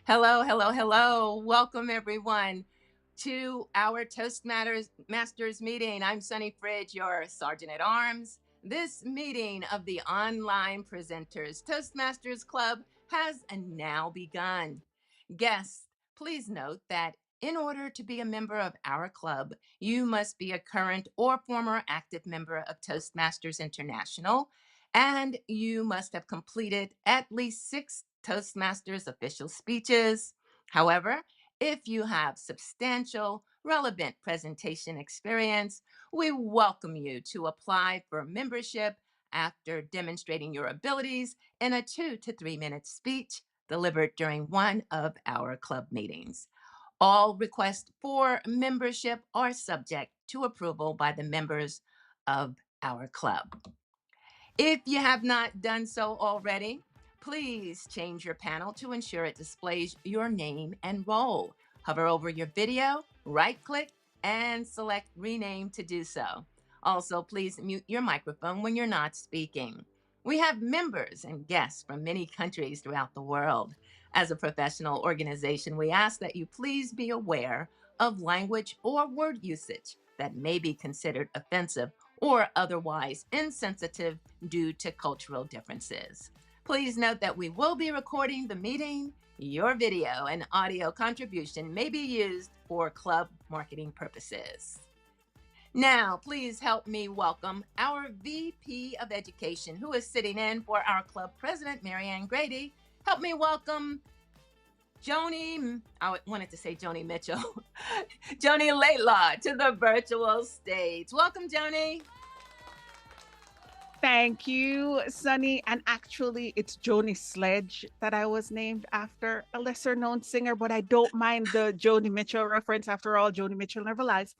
Hello, hello, hello. Welcome, everyone, to our Toastmasters meeting. I'm Sunny Fridge, your Sergeant at Arms. This meeting of the online presenters Toastmasters Club has now begun. Guests, please note that in order to be a member of our club, you must be a current or former active member of Toastmasters International, and you must have completed at least 6 Toastmasters official speeches. However, if you have substantial, relevant presentation experience, we welcome you to apply for membership after demonstrating your abilities in a 2 to 3 minute speech delivered during one of our club meetings. All requests for membership are subject to approval by the members of our club. If you have not done so already, please change your panel to ensure it displays your name and role. Hover over your video, right click, and select Rename to do so. Also, please mute your microphone when you're not speaking. We have members and guests from many countries throughout the world. As a professional organization, we ask that you please be aware of language or word usage that may be considered offensive or otherwise insensitive due to cultural differences. Please note that we will be recording the meeting. Your video and audio contribution may be used for club marketing purposes. Now, please help me welcome our VP of Education, who is sitting in for our club president, Marianne Grady. Help me welcome I wanted to say Joni Mitchell, Joni Laidlaw to the virtual stage. Welcome, Joni. Thank you, Sunny. And actually, it's Joni Sledge that I was named after, a lesser known singer, but I don't mind the Joni Mitchell reference. After all, Joni Mitchell never lies.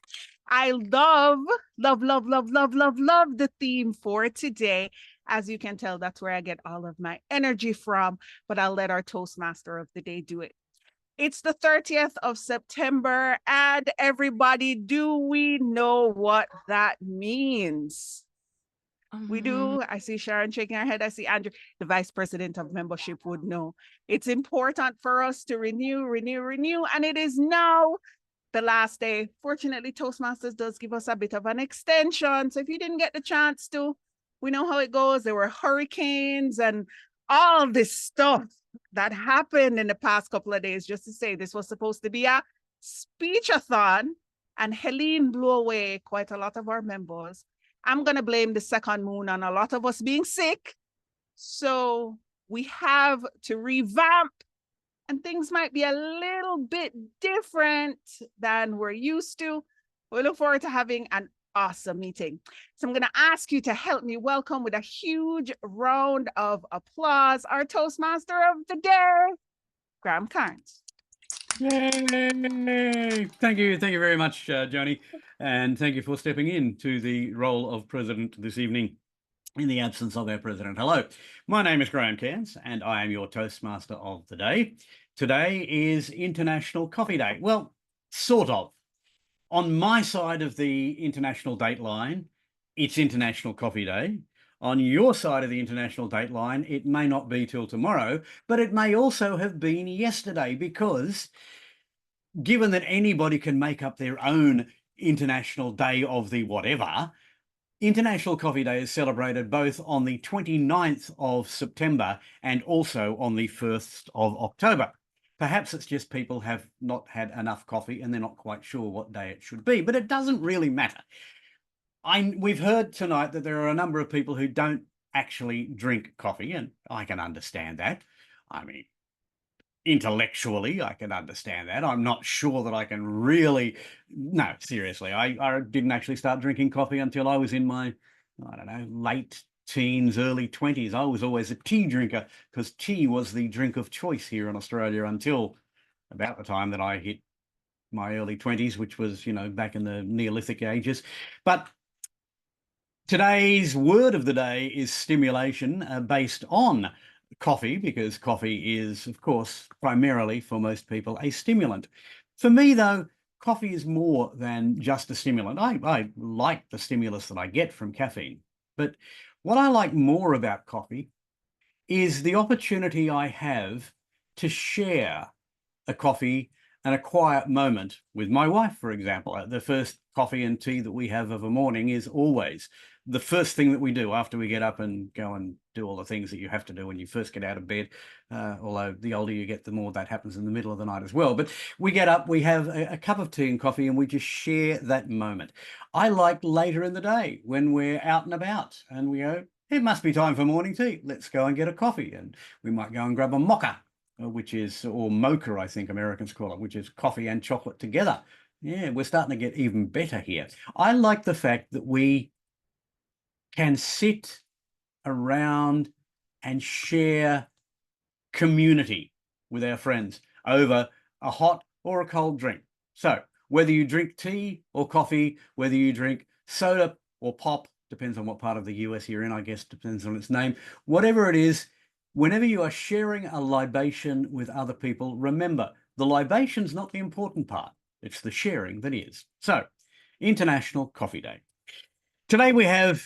I love the theme for today. As you can tell, that's where I get all of my energy from, but I'll let our Toastmaster of the day do it. It's the 30th of September, and everybody, do we know what that means? We do. I see Sharon shaking her head. I see Andrew, the vice president of membership, would know. It's important for us to renew. And it is now the last day. Fortunately, Toastmasters does give us a bit of an extension. So if you didn't get the chance to, we know how it goes. There were hurricanes and all this stuff that happened in the past couple of days. Just to say, this was supposed to be a speechathon, and Helene blew away quite a lot of our members. I'm going to blame the second moon on a lot of us being sick. So we have to revamp, and things might be a little bit different than we're used to. We look forward to having an awesome meeting. So I'm going to ask you to help me welcome with a huge round of applause our Toastmaster of the day, Graham Carnes. Yay! Thank you very much, Joni, and thank you for stepping in to the role of president this evening in the absence of our president. Hello, my name is Graham Cairns, and I am your Toastmaster of the day. Today is International Coffee Day. Well, sort of. On my side of the international date line, it's International Coffee Day. On your side of the international date line, it may not be till tomorrow, but it may also have been yesterday, because given that anybody can make up their own international day of the whatever, International Coffee Day is celebrated both on the 29th of September and also on the 1st of October. Perhaps it's just people have not had enough coffee and they're not quite sure what day it should be, but it doesn't really matter. We've heard tonight that there are a number of people who don't actually drink coffee, and I can understand that. I mean, intellectually, I can understand that. I'm not sure that I can really... No, seriously, I didn't actually start drinking coffee until I was in my, I don't know, late teens, early 20s. I was always a tea drinker because tea was the drink of choice here in Australia until about the time that I hit my early 20s, which was, back in the Neolithic ages. But today's word of the day is stimulation, based on coffee, because coffee is, of course, primarily for most people a stimulant. For me, though, coffee is more than just a stimulant. I like the stimulus that I get from caffeine, but what I like more about coffee is the opportunity I have to share a coffee and a quiet moment with my wife, for example. The first coffee and tea that we have of a morning is always the first thing that we do after we get up and go and do all the things that you have to do when you first get out of bed. Although the older you get, the more that happens in the middle of the night as well. But we get up, we have a cup of tea and coffee, and we just share that moment. I like later in the day when we're out and about and we go, it must be time for morning tea. Let's go and get a coffee. And we might go and grab a mocha, which is, or mocha, I think Americans call it, which is coffee and chocolate together. Yeah, we're starting to get even better here. I like the fact that we can sit around and share community with our friends over a hot or a cold drink. So whether you drink tea or coffee, whether you drink soda or pop, depends on what part of the US you're in, I guess, depends on its name, whatever it is, whenever you are sharing a libation with other people, remember, the libation's not the important part. It's the sharing that is. So, International Coffee Day. Today we have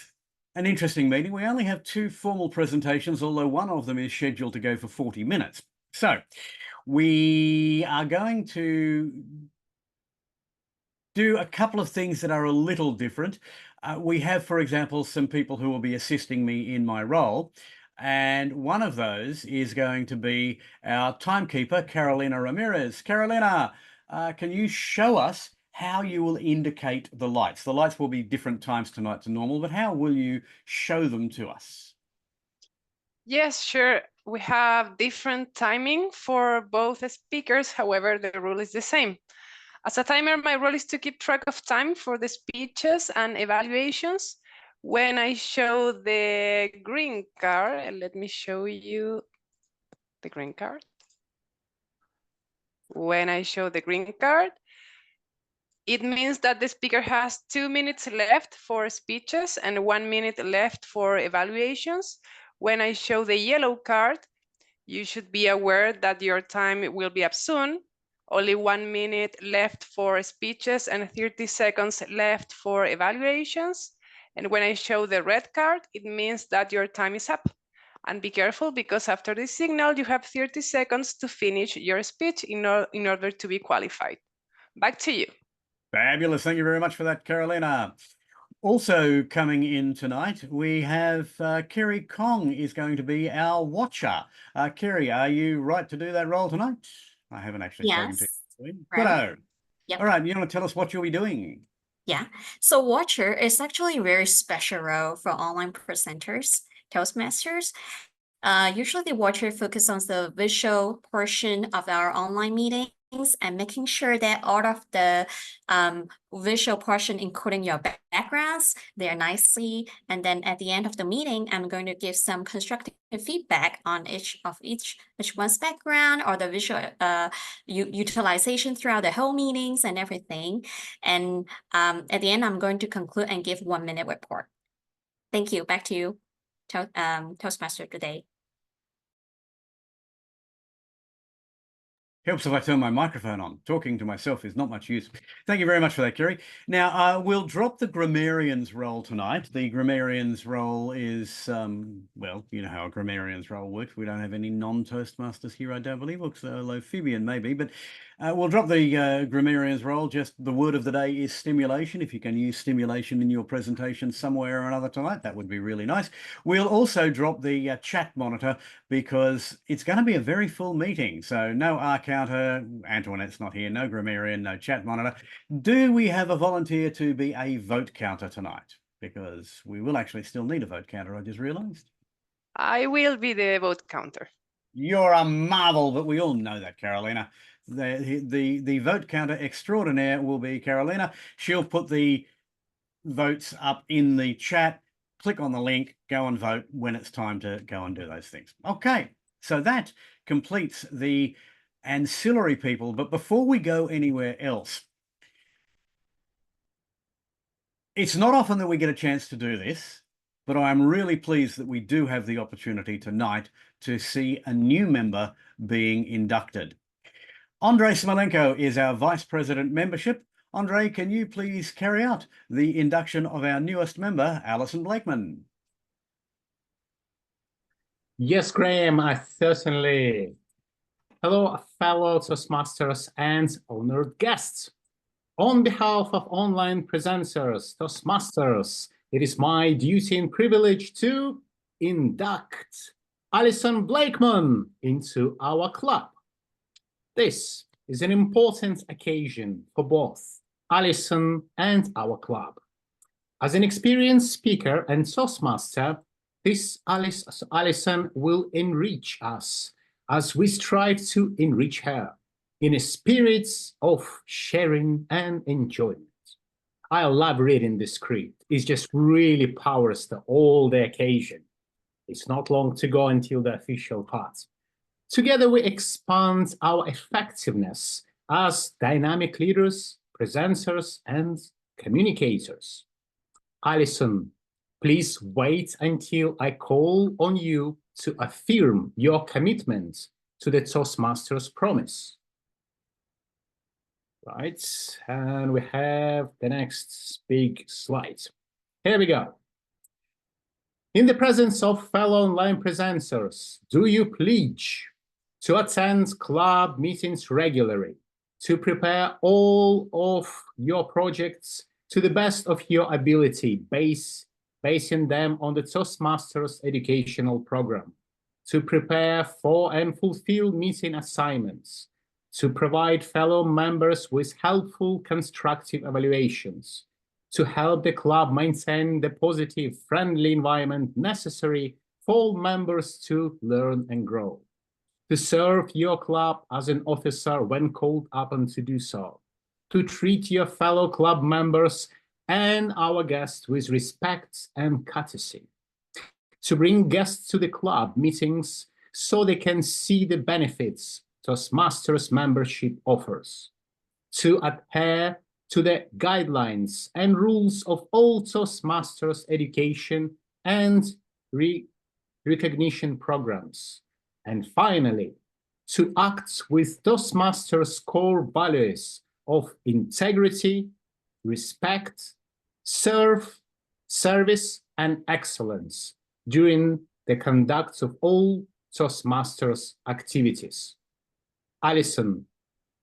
an interesting meeting. We only have 2 formal presentations, although one of them is scheduled to go for 40 minutes. So, we are going to do a couple of things that are a little different. We have, for example, some people who will be assisting me in my role. And one of those is going to be our timekeeper, Carolina Ramirez. Carolina, can you show us how you will indicate the lights? The lights will be different times tonight to normal, but how will you show them to us? Yes, sure. We have different timing for both speakers. However, the rule is the same. As a timer, my role is to keep track of time for the speeches and evaluations. When I show the green card, let me show you the green card. When I show the green card, it means that the speaker has 2 minutes left for speeches and 1 minute left for evaluations. When I show the yellow card, you should be aware that your time will be up soon. Only 1 minute left for speeches and 30 seconds left for evaluations. And when I show the red card, it means that your time is up. And be careful, because after this signal, you have 30 seconds to finish your speech in order to be qualified. Back to you. Fabulous. Thank you very much for that, Carolina. Also coming in tonight, we have Kerry Kong is going to be our watcher. Kerry, are you right to do that role tonight? I haven't actually spoken to you. Right. Good. Yep. All right, you want to tell us what you'll be doing? Yeah. So Watcher is actually a very special role for online presenters, Toastmasters. Usually the Watcher focuses on the visual portion of our online meetings and making sure that all of the visual portion, including your backgrounds, they're nicely. And then at the end of the meeting, I'm going to give some constructive feedback on each one's background or the visual utilization throughout the whole meetings and everything. And at the end, I'm going to conclude and give 1 minute report. Thank you. Back to you, Toastmaster today. Helps if I turn my microphone on. Talking to myself is not much use. Thank you very much for that, Kerry. Now, we'll drop the grammarian's role tonight. The grammarian's role is, well, you know how a grammarian's role works. We don't have any non-Toastmasters here, I don't believe. Looks although Phoebian maybe, but we'll drop the grammarian's role. Just the word of the day is stimulation. If you can use stimulation in your presentation somewhere or another tonight, that would be really nice. We'll also drop the chat monitor because it's going to be a very full meeting. So no R counter, Antoinette's not here, no grammarian, no chat monitor. Do we have a volunteer to be a vote counter tonight? Because we will actually still need a vote counter, I just realized. I will be the vote counter. You're a marvel, but we all know that, Carolina. The vote counter extraordinaire will be Carolina. She'll put the votes up in the chat. Click on the link, go and vote when it's time to go and do those things. Okay, so that completes the ancillary people. But before we go anywhere else, it's not often that we get a chance to do this, but I'm really pleased that we do have the opportunity tonight to see a new member being inducted. Andrei Smolenko is our Vice President Membership. Andrei, can you please carry out the induction of our newest member, Alison Blakeman? Yes, Graham, I certainly Hello, fellow Toastmasters and honored guests. On behalf of online presenters, Toastmasters, it is my duty and privilege to induct Alison Blakeman into our club. This is an important occasion for both Alison and our club. As an experienced speaker and Toastmaster, this Alison will enrich us as we strive to enrich her in a spirit of sharing and enjoyment. I love reading the script. It just really powers all the occasion. It's not long to go until the official part. Together we expand our effectiveness as dynamic leaders, presenters, and communicators. Alison, please wait until I call on you to affirm your commitment to the Toastmasters promise. Right, and we have the next big slide. Here we go. In the presence of fellow online presenters, do you pledge to attend club meetings regularly, to prepare all of your projects to the best of your ability, basing them on the Toastmasters educational program, to prepare for and fulfill meeting assignments, to provide fellow members with helpful, constructive evaluations, to help the club maintain the positive, friendly environment necessary for all members to learn and grow, to serve your club as an officer when called upon to do so, to treat your fellow club members and our guests with respect and courtesy, to bring guests to the club meetings so they can see the benefits Toastmasters membership offers, to adhere to the guidelines and rules of all Toastmasters education and recognition programs, and finally, to act with Toastmasters' core values of integrity, respect, service, and excellence during the conduct of all Toastmasters activities. Alison,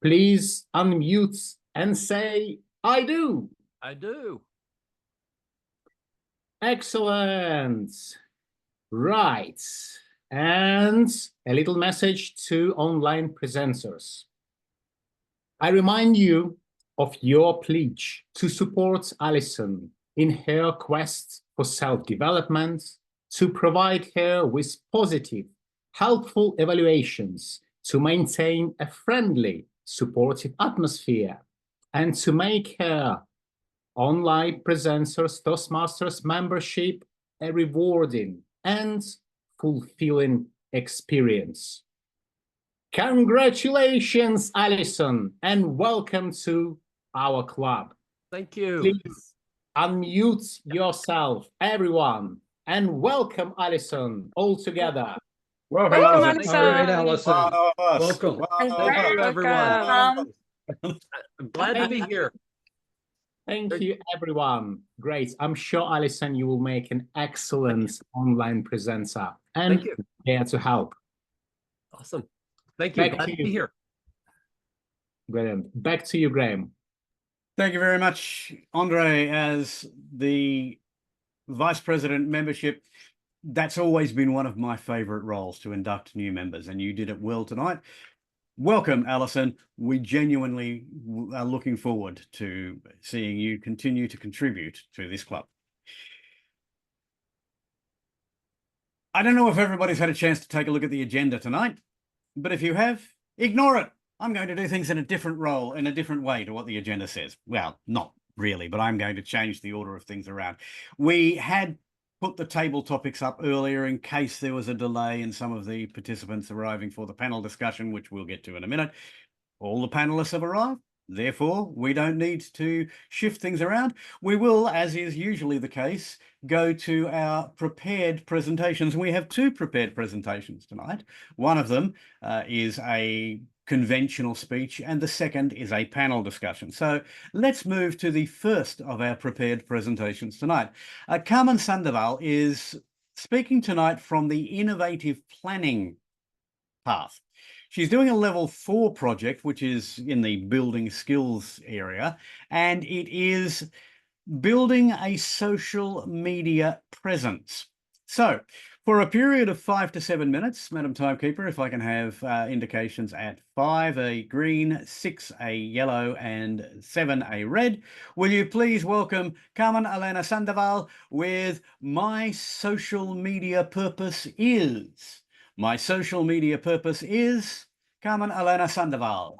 please unmute and say, I do. I do. Excellent. Right. And a little message to online presenters. I remind you of your pledge to support Alison in her quest for self-development, to provide her with positive, helpful evaluations, to maintain a friendly, supportive atmosphere, and to make her online presenters Toastmasters membership a rewarding and fulfilling experience. Congratulations, Alison, and welcome to our club. Thank you. Please unmute yourself, everyone, and welcome Alison all together. Welcome, Welcome, Alison. Alison. All right, Alison. One of us. Welcome. One of Thank you, us. everyone. Welcome. I'm glad to be here. Thank you, everyone. Great. I'm sure, Alison, you will make an excellent online presenter and Thank you. there to help. Awesome. Thank you. Back Glad to to be you. here. Brilliant. Back to you, Graham. Thank you very much, Andre. As the Vice President membership, that's always been one of my favorite roles, to induct new members, and you did it well tonight. Welcome, Alison. We genuinely are looking forward to seeing you continue to contribute to this club. I don't know if everybody's had a chance to take a look at the agenda tonight, but if you have, ignore it. I'm going to do things in a different role, in a different way to what the agenda says. Well, not really, but I'm going to change the order of things around. We had put the table topics up earlier in case there was a delay in some of the participants arriving for the panel discussion, which we'll get to in a minute. All the panelists have arrived. Therefore, we don't need to shift things around. We will, as is usually the case, go to our prepared presentations. We have two prepared presentations tonight. One of them is a conventional speech, and the second is a panel discussion. So let's move to the first of our prepared presentations tonight. Carmen Sandoval is speaking tonight from the innovative planning path. She's doing a level 4 project, which is in the building skills area, and it is building a social media presence. So for a period of 5 to 7 minutes, Madam Timekeeper, if I can have indications at 5 a green, 6 a yellow, and 7 a red, will you please welcome Carmen Elena Sandoval with My Social Media Purpose Is. My social media purpose is Carmen Elena Sandoval.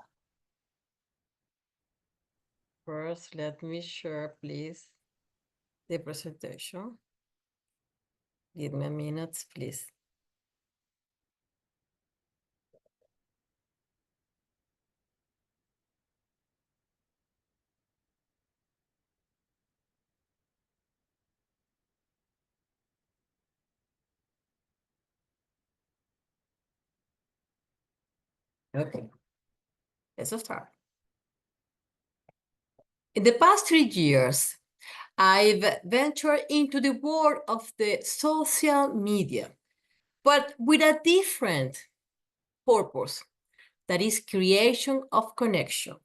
First, let me share, please, the presentation. Give me a minute, please. Okay, let's start. In the past 3 years, I've ventured into the world of the social media, but with a different purpose, that is creation of connection.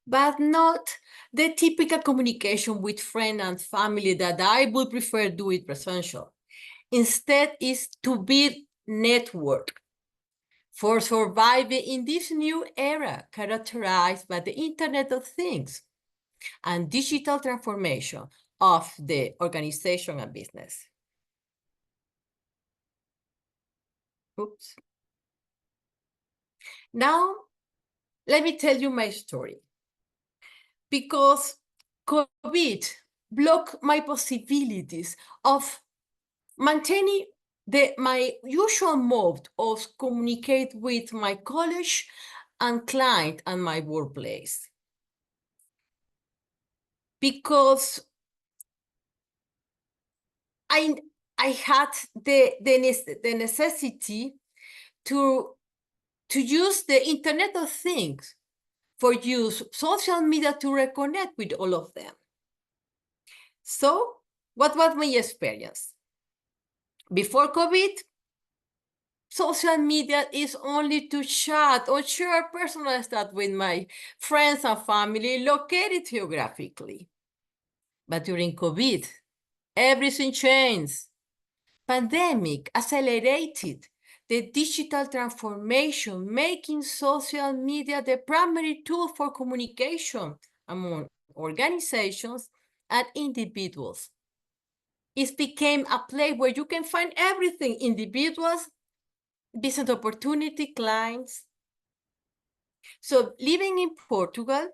But not the typical communication with friends and family that I would prefer do it presential. Instead is to build network for surviving in this new era characterized by the Internet of Things and digital transformation of the organization and business. Oops. Now, let me tell you my story. Because COVID blocked my possibilities of maintaining my usual mode of communicate with my college and client and my workplace. Because I had the necessity to use the Internet of Things for use social media to reconnect with all of them. So what was my experience? Before COVID, social media is only to chat or share personal stuff with my friends and family located geographically. But during COVID, everything changed. Pandemic accelerated the digital transformation, making social media the primary tool for communication among organizations and individuals. It became a place where you can find everything: individuals, business opportunity, clients. So living in Portugal,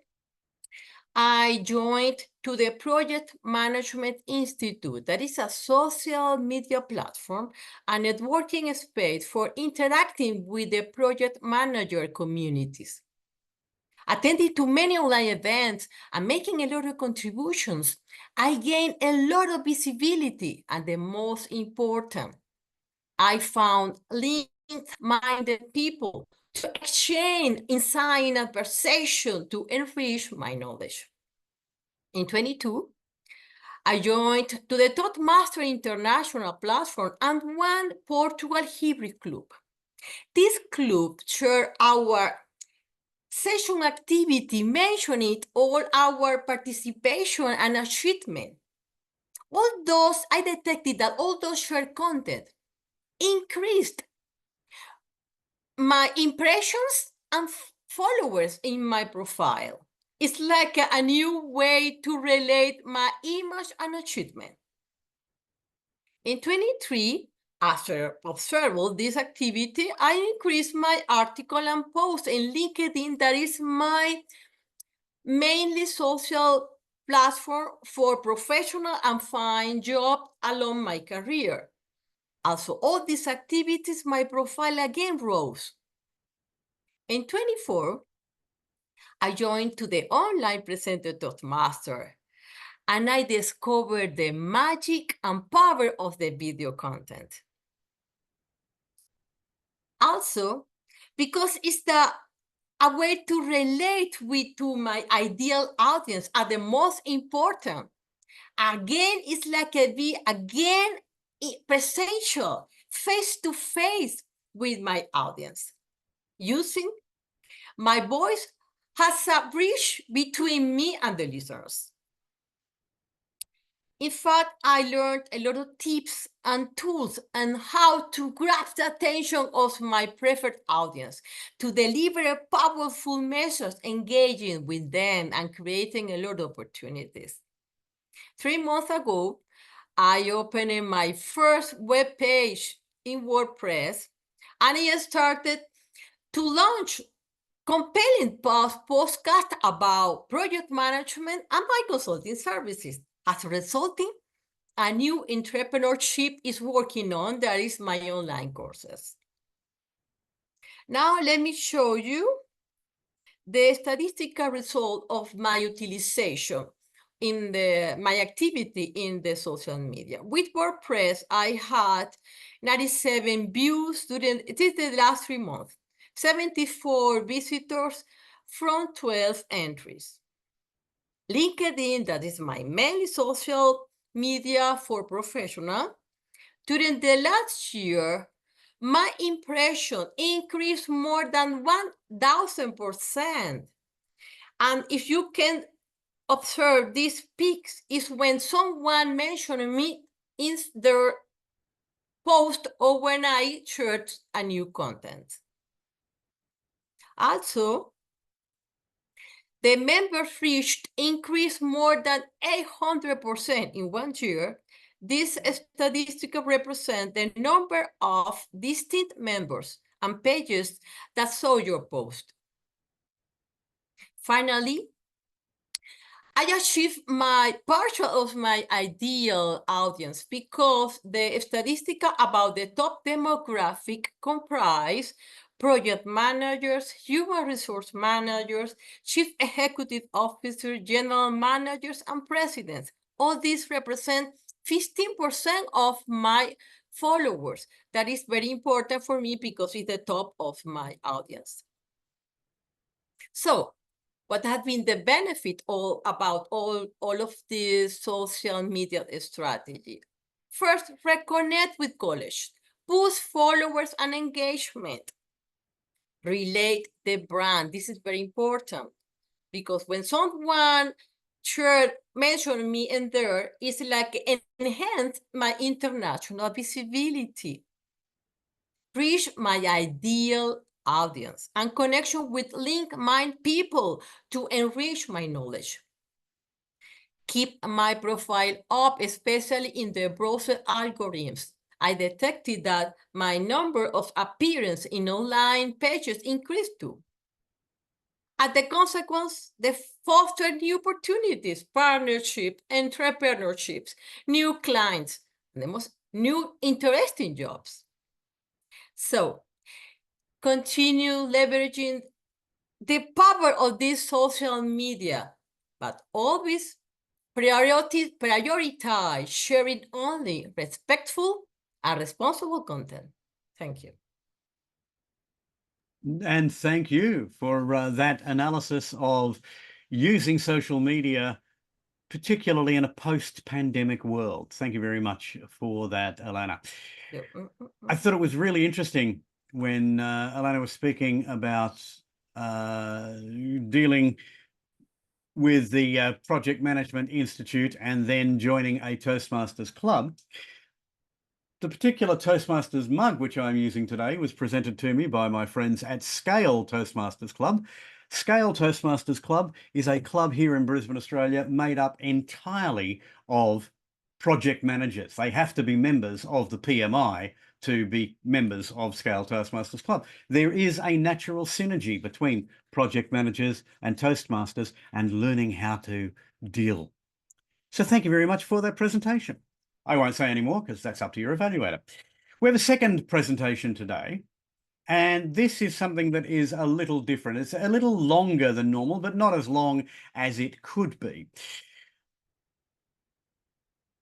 I joined to the Project Management Institute. That is a social media platform, a networking space for interacting with the project manager communities. Attending to many online events and making a lot of contributions, I gained a lot of visibility, and the most important, I found linked-minded people to exchange insight and conversation to enrich my knowledge. In 22, I joined to the Toastmasters International platform and one Portugal hybrid club. This club shared our session activity, mentioning all our participation and achievement. All those, I detected that all those shared content increased my impressions and followers in my profile. It's like a new way to relate my image and achievement. In 23, after observing this activity, I increased my article and post in LinkedIn. That is my mainly social platform for professional and find job along my career. Also, all these activities, my profile again rose. In 24, I joined to the online presenter Toastmasters, and I discovered the magic and power of the video content. Also, because it's a way to relate to my ideal audience are the most important. Again, it's like presential, face-to-face with my audience. using my voice has a bridge between me and the listeners. In fact, I learned a lot of tips and tools on how to grab the attention of my preferred audience, to deliver a powerful message, engaging with them and creating a lot of opportunities. 3 months ago, I opened my first web page in WordPress, and I started to launch compelling podcast about project management and my consulting services. As a result, a new entrepreneurship is working on, that is my online courses. Now let me show you the statistical result of my utilization in my activity in the social media. With WordPress, I had 97 views during the last 3 months, 74 visitors from 12 entries. LinkedIn, that is my main social media for professional. During the last year, my impression increased more than 1,000%. And if you can observe these peaks, is when someone mentioned me in their post or when I shared a new content. Also, the members reached increased more than 800% in 1 year. This statistic represents the number of distinct members and pages that saw your post. Finally, I achieved my partial of my ideal audience because the statistics about the top demographic comprise project managers, human resource managers, chief executive officers, general managers, and presidents. All these represent 15% of my followers. That is very important for me because it's the top of my audience. So, what have been the benefit about all of this social media strategy? First, reconnect with college, boost followers and engagement, relate the brand. This is very important because when someone mention me in there, it's like enhance my international visibility, reach my ideal audience, and connection with like-minded people to enrich my knowledge. Keep my profile up, especially in the browser algorithms. I detected that my number of appearances in online pages increased too. As the consequence, they foster new opportunities, partnership, entrepreneurships, new clients, and the most new interesting jobs. So continue leveraging the power of this social media, but always prioritize sharing only respectful and responsible content. Thank you. And thank you for that analysis of using social media, particularly in a post-pandemic world. Thank you very much for that, Alana. I thought it was really interesting when Alana was speaking about dealing with the Project Management Institute and then joining a Toastmasters club. The particular Toastmasters mug which I'm using today was presented to me by my friends at Scale Toastmasters Club. Scale Toastmasters Club is a club here in Brisbane, Australia, made up entirely of project managers. They have to be members of the PMI to be members of Scale Toastmasters Club. There is a natural synergy between project managers and Toastmasters and learning how to deal. So thank you very much for that presentation. I won't say any more because that's up to your evaluator. We have a second presentation today, and this is something that is a little different. It's a little longer than normal, but not as long as it could be.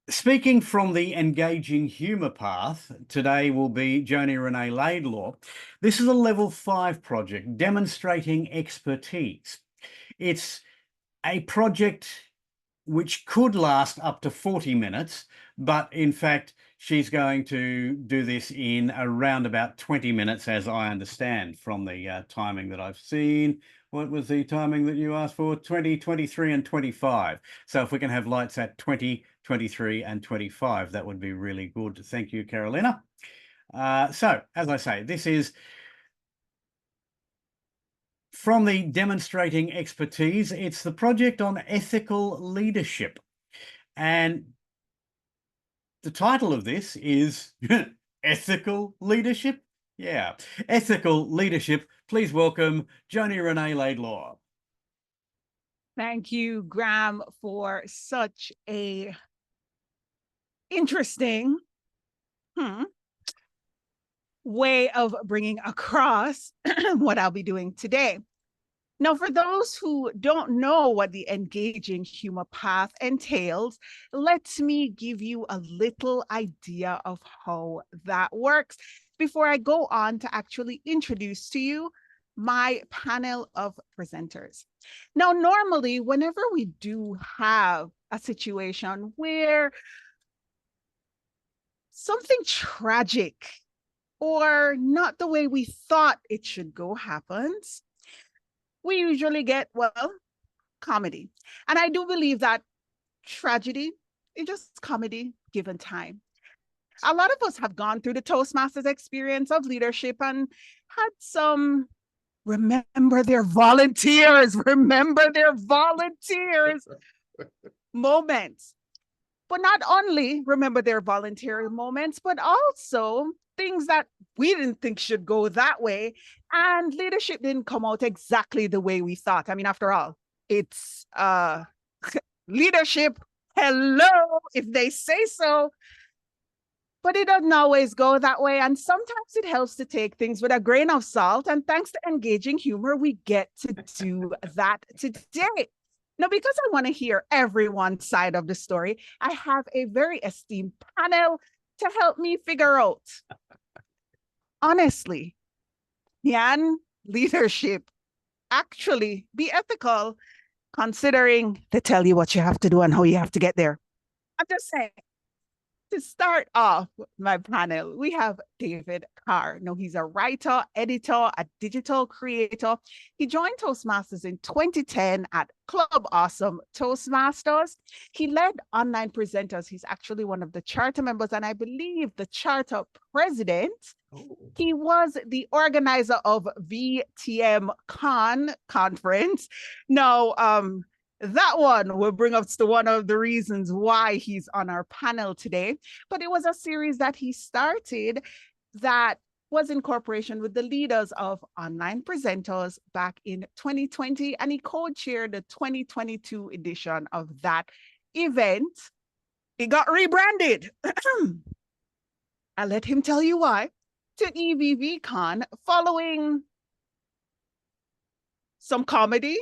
Speaking from the engaging humour path, today will be Joni Renee Laidlaw. This is a level 5 project demonstrating expertise. It's a project which could last up to 40 minutes, but in fact, She's going to do this in around about 20 minutes, as I understand from the timing that I've seen. What was the timing that you asked for? 20, 23, and 25. So if we can have lights at 20, 23, and 25, that would be really good. Thank you, Carolina. So, as I say, this is from the Demonstrating Expertise. It's the project on ethical leadership. And the title of this is Ethical Leadership? Yeah, Ethical Leadership. Please welcome Joni Renee Laidlaw. Thank you, Graham, for such a interesting way of bringing across what I'll be doing today. Now, for those who don't know what the engaging humor path entails, let me give you a little idea of how that works before I go on to actually introduce to you my panel of presenters. Now, normally, whenever we do have a situation where something tragic or not the way we thought it should go happens, we usually get, well, comedy. And I do believe that tragedy is just comedy given time. A lot of us have gone through the Toastmasters experience of leadership and had some remember their volunteers moments. But not only remember their volunteer moments, but also things that we didn't think should go that way. And leadership didn't come out exactly the way we thought. I mean, after all, it's leadership, hello, if they say so. But it doesn't always go that way. And sometimes it helps to take things with a grain of salt. And thanks to engaging humor, we get to do that today. Now, because I want to hear everyone's side of the story, I have a very esteemed panel to help me figure out, honestly, can leadership actually be ethical, considering they tell you what you have to do and how you have to get there? I'm just saying. To start off my panel, we have David Carr. Now, he's a writer, editor, a digital creator. He joined Toastmasters in 2010 at Club Awesome Toastmasters. He led online presenters. He's actually one of the charter members, and I believe the charter president. He was the organizer of VTM Con conference. Now, that one will bring us to one of the reasons why he's on our panel today. But it was a series that he started that was in cooperation with the leaders of online presenters back in 2020, and he co-chaired the 2022 edition of that event. It got rebranded. I'll let him tell you why. To EVVCon, following some comedy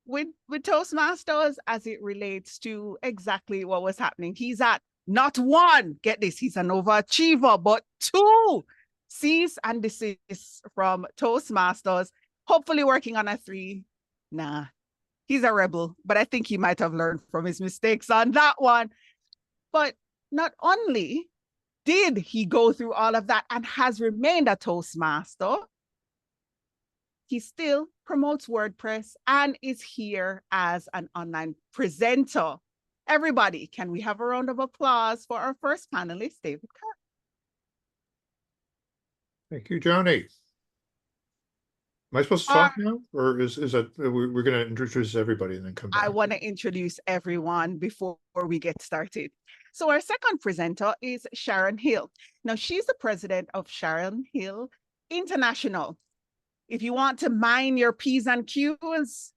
with Toastmasters as it relates to exactly what was happening. He's at not one, get this, he's an overachiever, but 2 cease and desist from Toastmasters, hopefully working on a 3. Nah, he's a rebel, but I think he might have learned from his mistakes on that one. But not only did he go through all of that and has remained a Toastmaster, he still promotes WordPress and is here as an online presenter. Everybody, can we have a round of applause for our first panelist, David Carr? Thank you, Joni. Am I supposed to talk now? Or is that we're going to introduce everybody and then come back? I want to introduce everyone before we get started. So our second presenter is Sharon Hill. Now, she's the president of Sharon Hill International. If you want to mine your P's and Q's,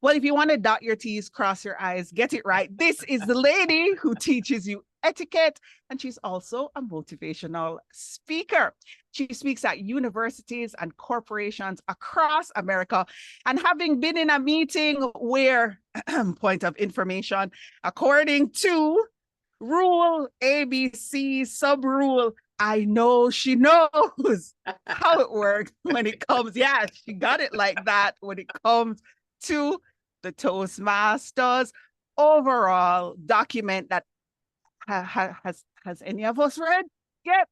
well, if you want to dot your T's, cross your I's, get it right. This is the lady who teaches you etiquette, and she's also a motivational speaker. She speaks at universities and corporations across America. And having been in a meeting where, point of information, according to rule ABC sub-rule, I know she knows how it works when it comes. Yeah, she got it like that when it comes to the Toastmasters overall document that Has any of us read yet?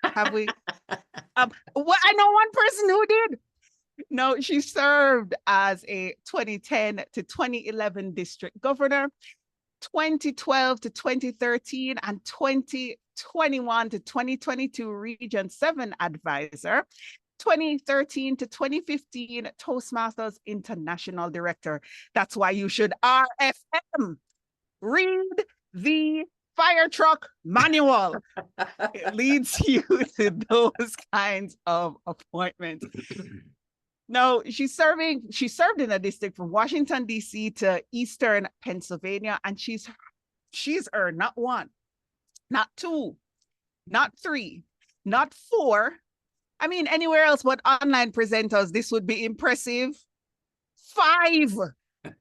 Have we? Well, I know one person who did. No, she served as a 2010 to 2011 district governor, 2012 to 2013, and 2021 to 2022 Region 7 advisor, 2013 to 2015 Toastmasters International Director. That's why you should RFM. Read the fire truck manual. It leads you to those kinds of appointments. No, she served in a district from Washington, D.C. to Eastern Pennsylvania, and she's earned not one, not two, not three, not four. I mean, anywhere else but online presenters, this would be impressive. 5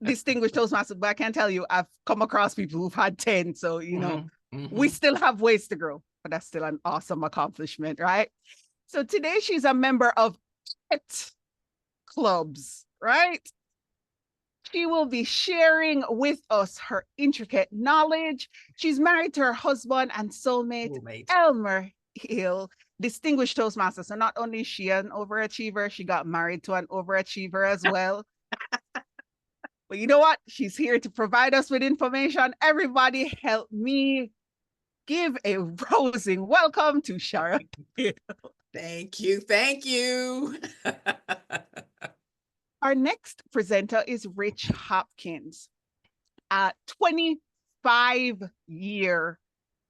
distinguished Toastmasters, but I can tell you, I've come across people who've had 10. So, you know, we still have ways to grow, but that's still an awesome accomplishment, right? So today she's a member of 8 clubs, right? She will be sharing with us her intricate knowledge. She's married to her husband and soulmate, Elmer Hill, distinguished Toastmaster. So not only is she an overachiever, she got married to an overachiever as well. But you know what? She's here to provide us with information. Everybody help me give a rousing welcome to Sharon Hill. Thank you. Thank you. Our next presenter is Rich Hopkins, a 25-year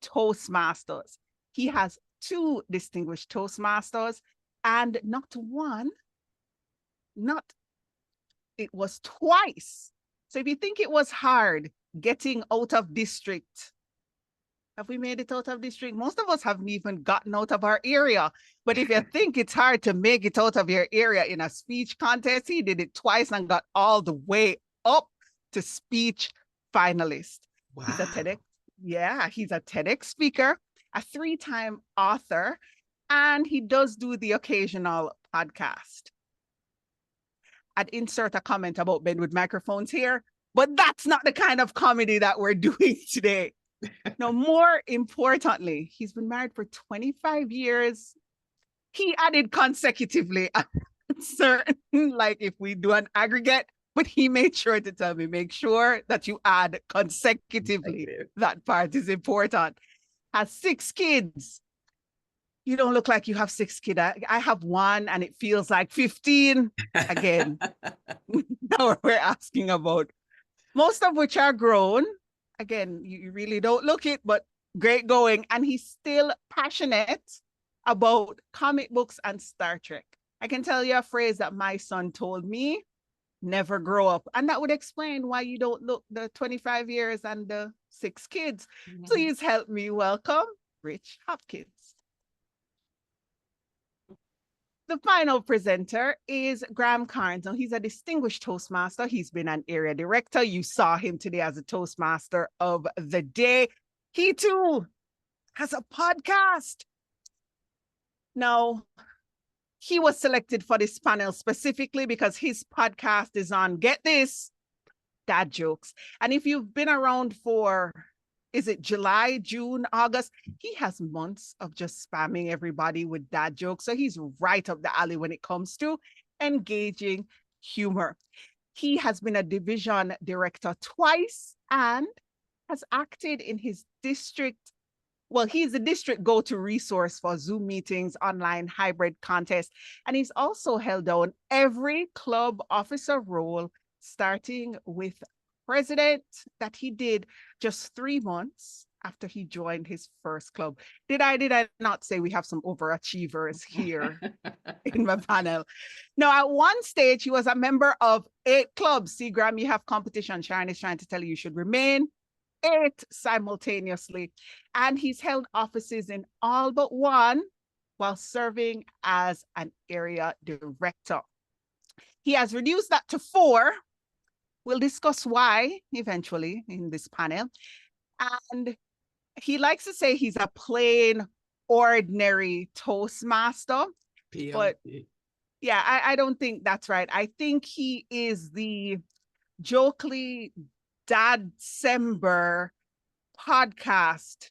Toastmasters. He has 2 distinguished Toastmasters and not one, it was twice. So if you think it was hard getting out of district, have we made it out of district? Most of us haven't even gotten out of our area. But if you think it's hard to make it out of your area in a speech contest, he did it twice and got all the way up to speech finalist. Wow. He's a TEDx. Yeah, he's a TEDx speaker, a 3-time author, and he does do the occasional podcast. I'd insert a comment about men with microphones here, but that's not the kind of comedy that we're doing today. No, more importantly, he's been married for 25 years. He added consecutively certain, like if we do an aggregate, but he made sure to tell me, make sure that you add consecutively. That part is important. Has 6 kids. You don't look like you have 6 kids. I have 1 and it feels like 15. Again, now we're asking about, most of which are grown. Again, you really don't look it, but great going. And he's still passionate about comic books and Star Trek. I can tell you a phrase that my son told me, never grow up. And that would explain why you don't look the 25 years and the 6 kids. Please help me welcome Rich Hopkins. The final presenter is Graham Carnes. Now, he's a distinguished Toastmaster. He's been an area director. You saw him today as a Toastmaster of the day. He too has a podcast. Now, he was selected for this panel specifically because his podcast is on, get this, dad jokes. And if you've been around for, is it July, June, August? He has months of just spamming everybody with dad jokes. So he's right up the alley when it comes to engaging humor. He has been a division director twice and has acted in his district. Well, he's the district go-to resource for Zoom meetings, online hybrid contests, and he's also held down every club officer role, starting with president that he did just 3 months after he joined his first club. Did I not say we have some overachievers here in my panel? Now, at one stage, he was a member of 8 clubs. See, Graham, you have competition. Sharon is trying to tell you should remain 8 simultaneously. And he's held offices in all but 1 while serving as an area director. He has reduced that to 4. We'll discuss why eventually in this panel. And he likes to say he's a plain, ordinary Toastmaster. PLP. But yeah, I don't think that's right. I think he is the jokely Dad-sember podcast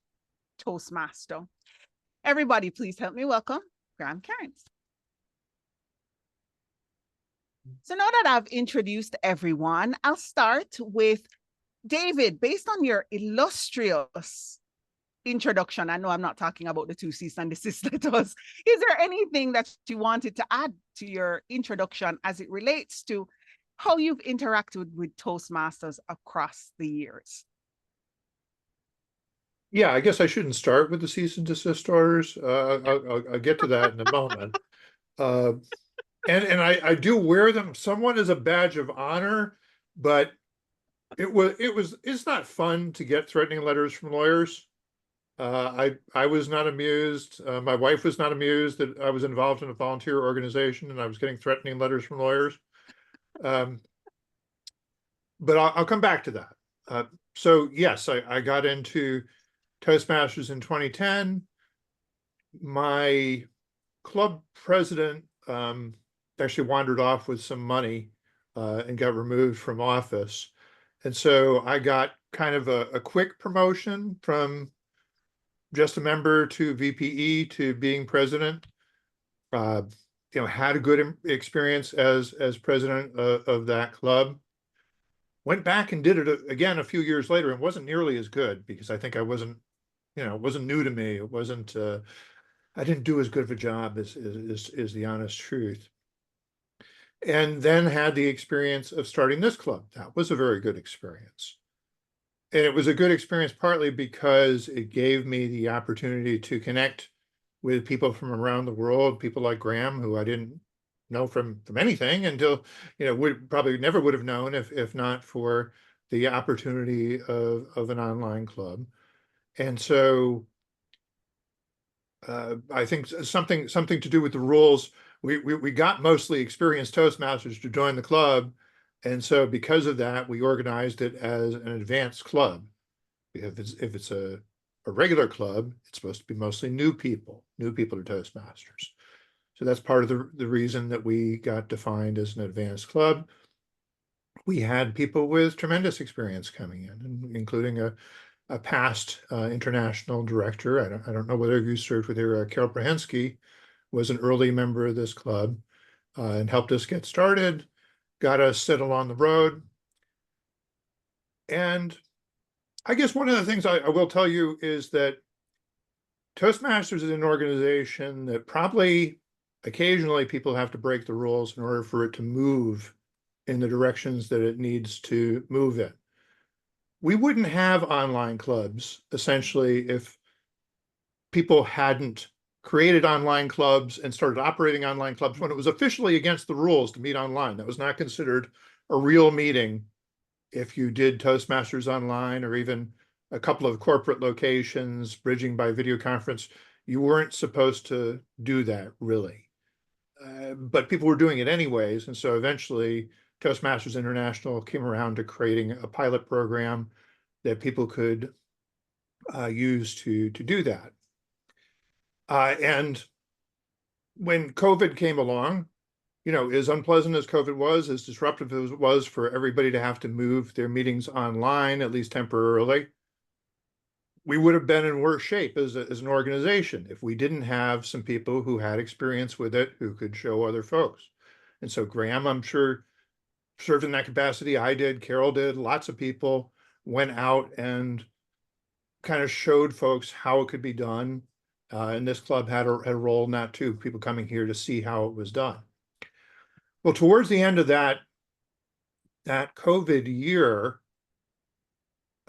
Toastmaster. Everybody, please help me welcome Graham Cairns. So now that I've introduced everyone, I'll start with David. Based on your illustrious introduction, I know I'm not talking about the two cease and desist letters. Is there anything that you wanted to add to your introduction as it relates to how you've interacted with Toastmasters across the years? Yeah, I guess I shouldn't start with the cease and desist orders. I'll get to that in a moment. And I do wear them somewhat as a badge of honor, but it's not fun to get threatening letters from lawyers. I was not amused. My wife was not amused that I was involved in a volunteer organization and I was getting threatening letters from lawyers. But I'll come back to that. So yes, I got into Toastmasters in 2010. My club president actually wandered off with some money and got removed from office. And so I got kind of a quick promotion from just a member to VPE to being president. Had a good experience as president of that club. Went back and did it again a few years later and wasn't nearly as good because I think I wasn't, it wasn't new to me. It wasn't, I didn't do as good of a job as the honest truth. And then had the experience of starting this club. That was a very good experience. And it was a good experience partly because it gave me the opportunity to connect with people from around the world, people like Graham, who I didn't know from anything until, would probably never would have known if not for the opportunity of an online club. And so I think something to do with the rules. We got mostly experienced Toastmasters to join the club. And so because of that, we organized it as an advanced club. If it's a regular club, it's supposed to be mostly new people to Toastmasters. So that's part of the reason that we got defined as an advanced club. We had people with tremendous experience coming in, including a past international director. I don't know whether you served with her. Carol Prahensky was an early member of this club and helped us get started, got us settled on the road. And I guess one of the things I will tell you is that Toastmasters is an organization that probably occasionally people have to break the rules in order for it to move in the directions that it needs to move in. We wouldn't have online clubs, essentially, if people hadn't created online clubs and started operating online clubs when it was officially against the rules to meet online. That was not considered a real meeting if you did Toastmasters online or even a couple of corporate locations, bridging by video conference. You weren't supposed to do that, really. But people were doing it anyways. And so eventually Toastmasters International came around to creating a pilot program that people could use to do that. And when COVID came along, as unpleasant as COVID was, as disruptive as it was for everybody to have to move their meetings online, at least temporarily, we would have been in worse shape as an organization if we didn't have some people who had experience with it, who could show other folks. And so Graham, I'm sure, served in that capacity. I did, Carol did, lots of people went out and kind of showed folks how it could be done. And this club had a role in that too, people coming here to see how it was done. Well, towards the end of that COVID year,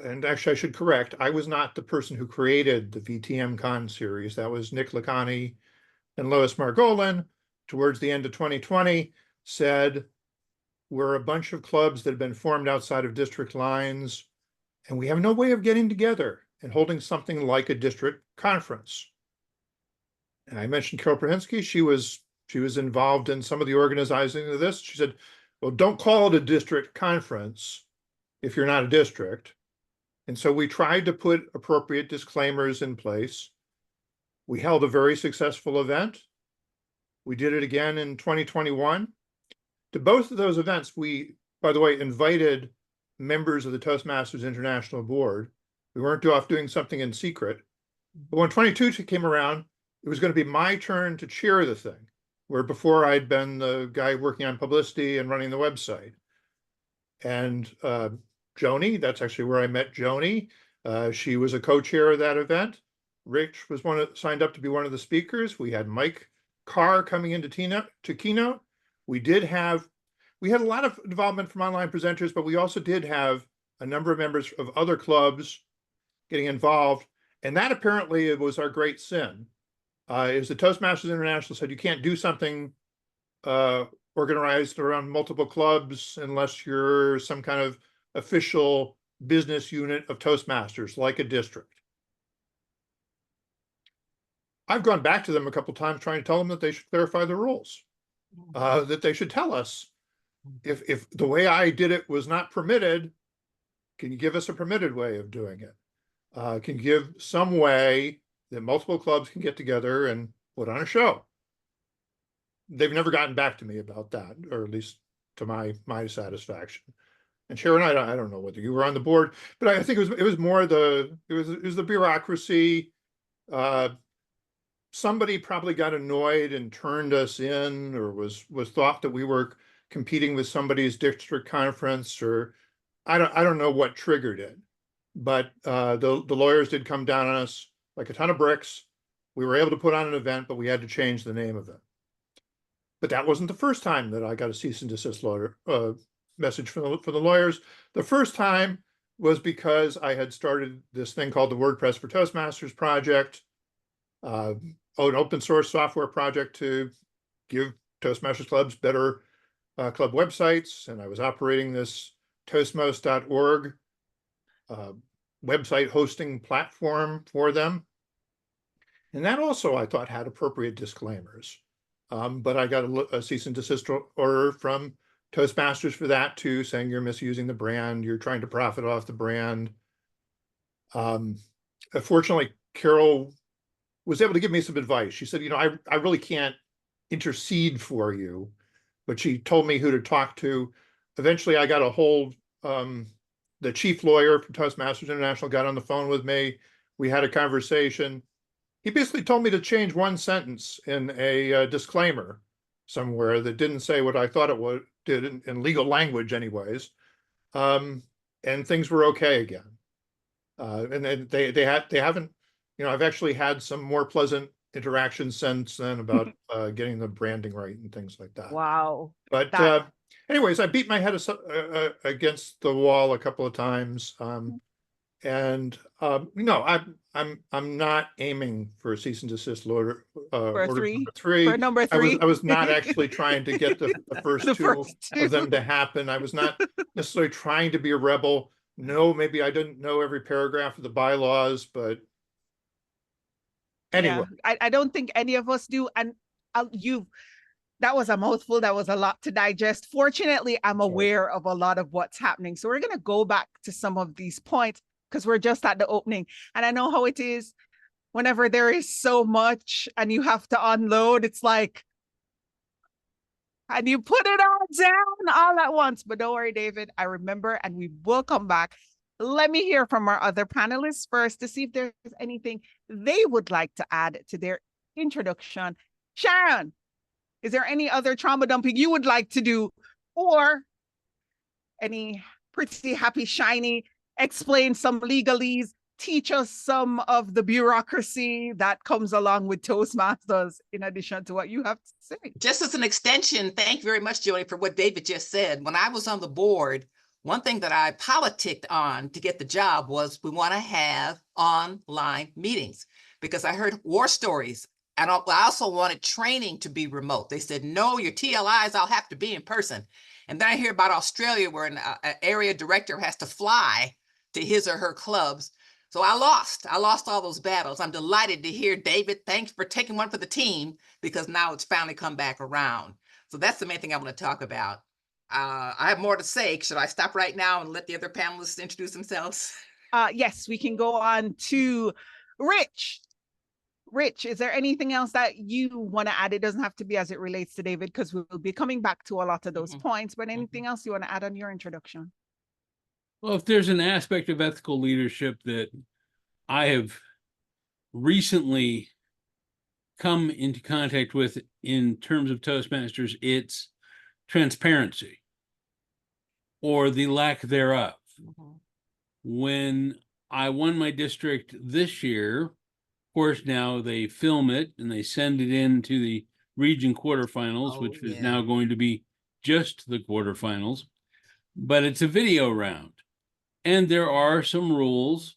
and actually I should correct, I was not the person who created the VTM Con series. That was Nick Lacani and Lois Margolin. Towards the end of 2020, said, we're a bunch of clubs that have been formed outside of district lines, and we have no way of getting together and holding something like a district conference. And I mentioned Carol Prahensky. She was involved in some of the organizing of this. She said, well, don't call it a district conference if you're not a district. And so we tried to put appropriate disclaimers in place. We held a very successful event. We did it again in 2021. To both of those events, we, by the way, invited members of the Toastmasters International Board. We weren't off doing something in secret. But when 22 came around, it was going to be my turn to chair the thing, where before I'd been the guy working on publicity and running the website. And Joni, that's actually where I met Joni. She was a co-chair of that event. Rich was signed up to be one of the speakers. We had Mike Carr coming into keynote. We had a lot of involvement from online presenters, but we also did have a number of members of other clubs getting involved. And that apparently was our great sin. Is the Toastmasters International said you can't do something organized around multiple clubs unless you're some kind of official business unit of Toastmasters, like a district. I've gone back to them a couple times trying to tell them that they should clarify the rules, that they should tell us if the way I did it was not permitted, can you give us a permitted way of doing it? Can you give some way that multiple clubs can get together and put on a show? They've never gotten back to me about that, or at least to my satisfaction. And Sharon, I don't know whether you were on the board, but I think it was more the bureaucracy. Somebody probably got annoyed and turned us in, or was thought that we were competing with somebody's district conference, or I don't know what triggered it. But the lawyers did come down on us like a ton of bricks. We were able to put on an event, but we had to change the name of it. But that wasn't the first time that I got a cease and desist message from the lawyers. The first time was because I had started this thing called the WordPress for Toastmasters project, an open source software project to give Toastmasters clubs better club websites. And I was operating this toastmost.org website hosting platform for them. And that also, I thought, had appropriate disclaimers. But I got a cease and desist order from Toastmasters for that too, saying you're misusing the brand, you're trying to profit off the brand. Fortunately, Carol was able to give me some advice. She said, I really can't intercede for you, but she told me who to talk to. Eventually, I got a hold, the chief lawyer from Toastmasters International got on the phone with me. We had a conversation. He basically told me to change one sentence in a disclaimer somewhere that didn't say what I thought it did in legal language anyways. And things were okay again. And then they haven't, I've actually had some more pleasant interactions since then about getting the branding right and things like that. Wow. But anyways, I beat my head against the wall a couple of times. And I'm not aiming for a cease and desist order. Order number three. I was not actually trying to get the first two of them to happen. I was not necessarily trying to be a rebel. No, maybe I didn't know every paragraph of the bylaws, but anyway. Yeah, I don't think any of us do. And that was a mouthful. That was a lot to digest. Fortunately, I'm aware of a lot of what's happening. So we're going to go back to some of these points because we're just at the opening. And I know how it is whenever there is so much and you have to unload. It's like, and you put it all down all at once. But don't worry, David, I remember, and we will come back. Let me hear from our other panelists first to see if there's anything they would like to add to their introduction. Sharon, is there any other trauma dumping you would like to do, or any pretty happy, shiny, explain some legalese, teach us some of the bureaucracy that comes along with Toastmasters in addition to what you have to say? Just as an extension, thank you very much, Joni, for what David just said. When I was on the board, one thing that I politicked on to get the job was we want to have online meetings because I heard war stories. And I also wanted training to be remote. They said, no, your TLIs, I'll have to be in person. And then I hear about Australia where an area director has to fly to his or her clubs. So I lost all those battles. I'm delighted to hear, David, thanks for taking one for the team because now it's finally come back around. So that's the main thing I want to talk about. I have more to say. Should I stop right now and let the other panelists introduce themselves? Yes, we can go on to Rich. Rich, is there anything else that you want to add? It doesn't have to be as it relates to David, because we'll be coming back to a lot of those points, but anything else you want to add on your introduction? Well, if there's an aspect of ethical leadership that I have recently come into contact with in terms of Toastmasters, it's transparency or the lack thereof. When I won my district this year, of course, now they film it and they send it into the region quarterfinals, Oh, which is yeah. now going to be just the quarterfinals, but it's a video round. And there are some rules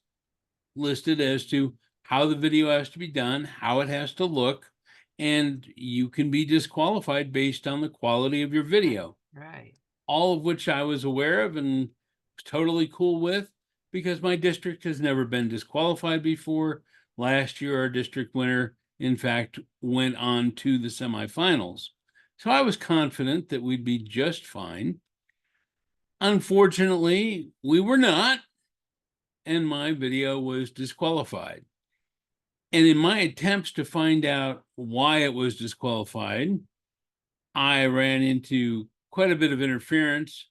listed as to how the video has to be done, how it has to look, and you can be disqualified based on the quality of your video. Right. All of which I was aware of and was totally cool with because my district has never been disqualified before. Last year, our district winner, in fact, went on to the semifinals. So I was confident that we'd be just fine. Unfortunately, we were not, and my video was disqualified. And in my attempts to find out why it was disqualified, I ran into quite a bit of interference.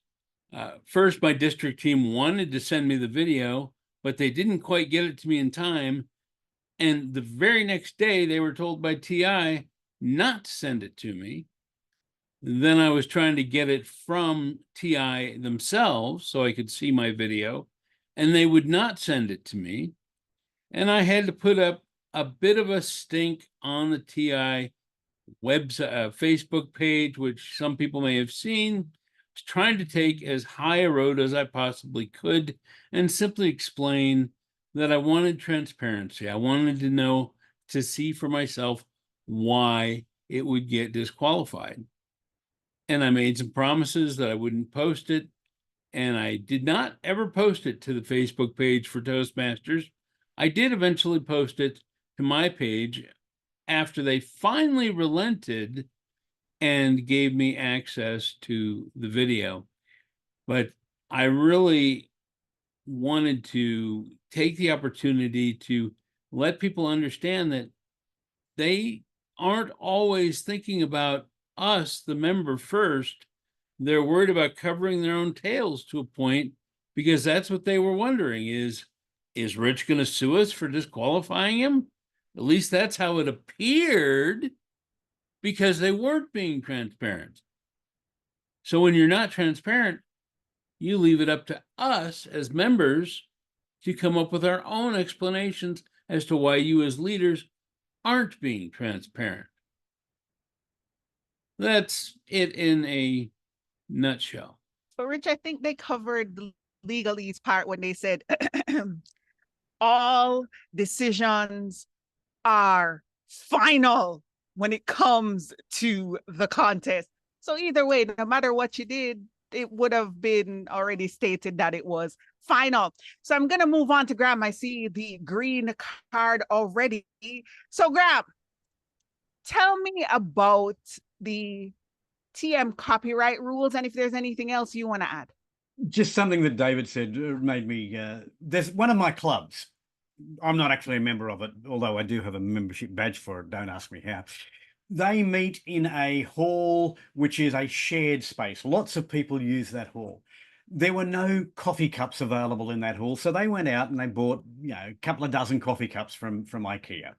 First, my district team wanted to send me the video, but they didn't quite get it to me in time. And the very next day, they were told by TI not to send it to me. Then I was trying to get it from TI themselves so I could see my video, and they would not send it to me. And I had to put up a bit of a stink on the TI website, Facebook page, which some people may have seen. I was trying to take as high a road as I possibly could and simply explain that I wanted transparency. I wanted to know, to see for myself why it would get disqualified. And I made some promises that I wouldn't post it. And I did not ever post it to the Facebook page for Toastmasters. I did eventually post it to my page after they finally relented and gave me access to the video. But I really wanted to take the opportunity to let people understand that they aren't always thinking about us, the member, first. They're worried about covering their own tails to a point, because that's what they were wondering is Rich going to sue us for disqualifying him? At least that's how it appeared, because they weren't being transparent. So when you're not transparent, you leave it up to us as members to come up with our own explanations as to why you as leaders aren't being transparent. That's it in a nutshell. So, Rich, I think they covered the legalese part when they said all decisions are final when it comes to the contest. So either way, no matter what you did, it would have been already stated that it was final. So I'm going to move on to Graham. I see the green card already. So Graham, tell me about the TM copyright rules and if there's anything else you want to add. Just something that David said made me, there's one of my clubs. I'm not actually a member of it, although I do have a membership badge for it. Don't ask me how. They meet in a hall, which is a shared space. Lots of people use that hall. There were no coffee cups available in that hall, so they went out and they bought, a couple of dozen coffee cups from IKEA.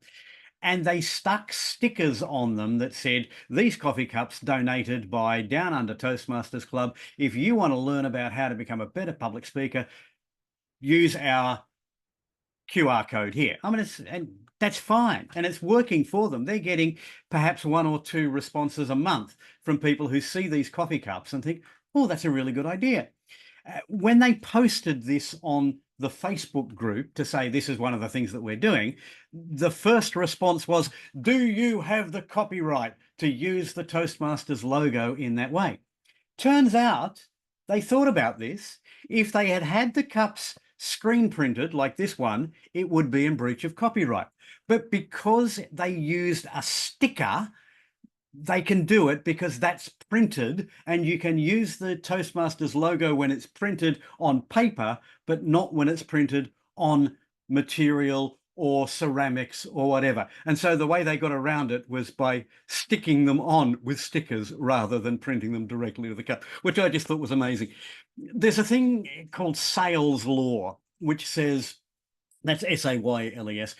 And they stuck stickers on them that said, these coffee cups donated by Down Under Toastmasters Club. If you want to learn about how to become a better public speaker, use our QR code here. I mean, and that's fine. And it's working for them. They're getting perhaps 1 or 2 responses a month from people who see these coffee cups and think, oh, that's a really good idea. When they posted this on the Facebook group to say this is one of the things that we're doing, the first response was, do you have the copyright to use the Toastmasters logo in that way? Turns out they thought about this. If they had had the cups screen printed like this one, it would be in breach of copyright. But because they used a sticker, they can do it because that's printed, and you can use the Toastmasters logo when it's printed on paper, but not when it's printed on material or ceramics or whatever. And so the way they got around it was by sticking them on with stickers rather than printing them directly to the cup, which I just thought was amazing. There's a thing called sales law, which says, that's SAYLES.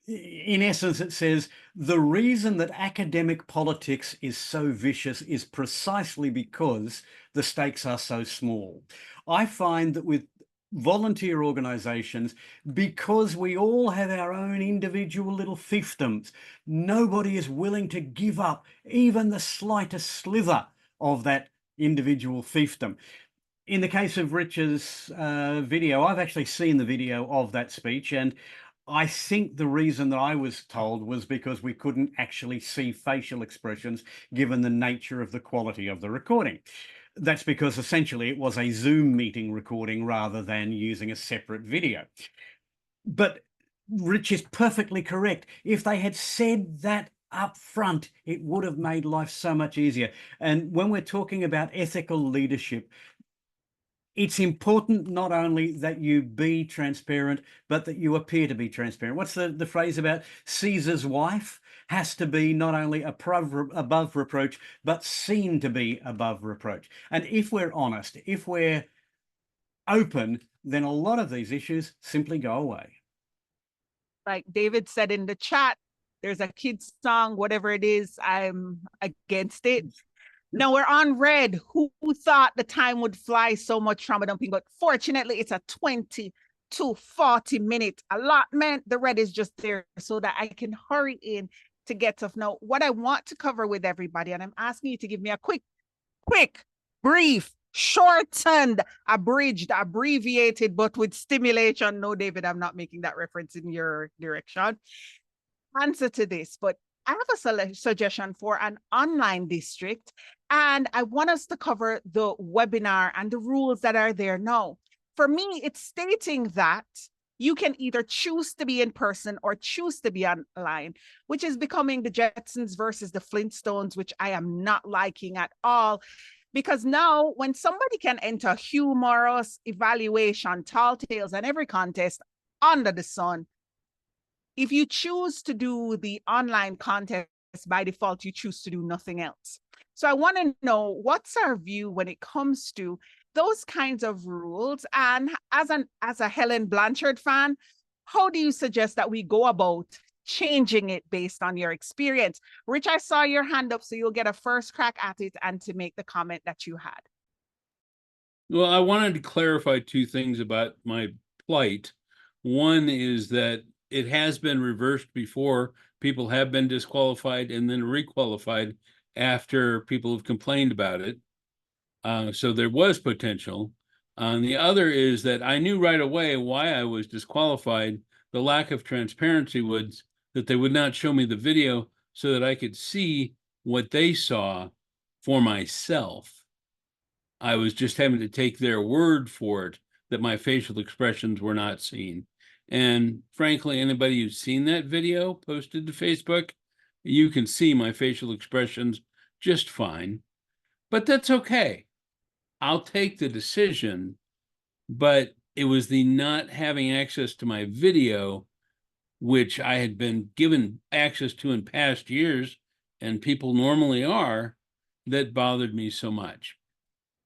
In essence, it says the reason that academic politics is so vicious is precisely because the stakes are so small. I find that with volunteer organizations, because we all have our own individual little fiefdoms, nobody is willing to give up even the slightest slither of that individual fiefdom. In the case of Rich's video, I've actually seen the video of that speech, and I think the reason that I was told was because we couldn't actually see facial expressions given the nature of the quality of the recording. That's because essentially it was a Zoom meeting recording rather than using a separate video. But Rich is perfectly correct. If they had said that up front, it would have made life so much easier. And when we're talking about ethical leadership, it's important not only that you be transparent, but that you appear to be transparent. What's the phrase about Caesar's wife has to be not only above reproach, but seen to be above reproach. And if we're honest, if we're open, then a lot of these issues simply go away. Like David said in the chat, there's a kid's song, whatever it is, I'm against it. Now we're on red. Who thought the time would fly so much trauma dumping? But fortunately, it's a 20 to 40 minute allotment. The red is just there so that I can hurry in to get stuff. Now, what I want to cover with everybody, and I'm asking you to give me a quick, brief, shortened, abridged, abbreviated, but with stimulation. No, David, I'm not making that reference in your direction. Answer to this, but I have a suggestion for an online district, and I want us to cover the webinar and the rules that are there now. For me, it's stating that you can either choose to be in person or choose to be online, which is becoming the Jetsons versus the Flintstones, which I am not liking at all. Because now when somebody can enter humorous evaluation, tall tales, and every contest under the sun, if you choose to do the online contest, by default, you choose to do nothing else. So I want to know, what's our view when it comes to those kinds of rules? And as a Helen Blanchard fan, how do you suggest that we go about changing it based on your experience? Rich, I saw your hand up, so you'll get a first crack at it and to make the comment that you had. Well, I wanted to clarify two things about my plight. One is that it has been reversed before. People have been disqualified and then requalified after people have complained about it. So there was potential. The other is that I knew right away why I was disqualified. The lack of transparency was that they would not show me the video so that I could see what they saw for myself. I was just having to take their word for it that my facial expressions were not seen. And frankly, anybody who's seen that video posted to Facebook, you can see my facial expressions just fine. But that's okay. I'll take the decision, but it was the not having access to my video, which I had been given access to in past years, and people normally are, that bothered me so much.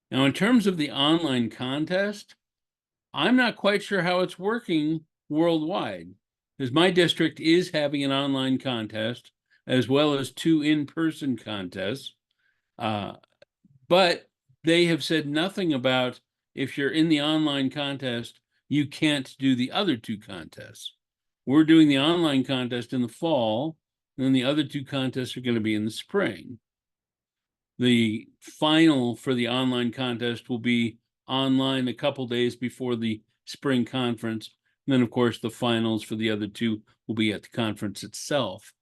Now, in terms of the online contest, I'm not quite sure how it's working worldwide, because my district is having an online contest as well as 2 in-person contests. But they have said nothing about if you're in the online contest, you can't do the other 2 contests. We're doing the online contest in the fall, and then the other 2 contests are going to be in the spring. The final for the online contest will be online a couple days before the spring conference. And then, of course, the finals for the other 2 will be at the conference itself.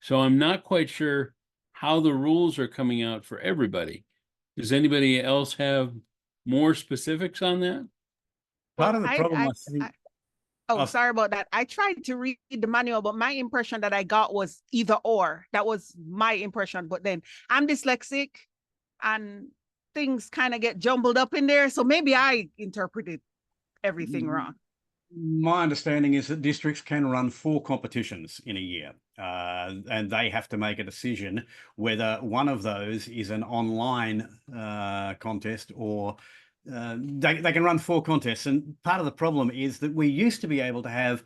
So I'm not quite sure how the rules are coming out for everybody. Does anybody else have more specifics on that? Part of the problem, I think. Sorry about that. I tried to read the manual, but my impression that I got was either or. That was my impression. But then I'm dyslexic and things kind of get jumbled up in there. So maybe I interpreted everything wrong. My understanding is that districts can run 4 competitions in a year, and they have to make a decision whether one of those is an online contest or they can run 4 contests. And part of the problem is that we used to be able to have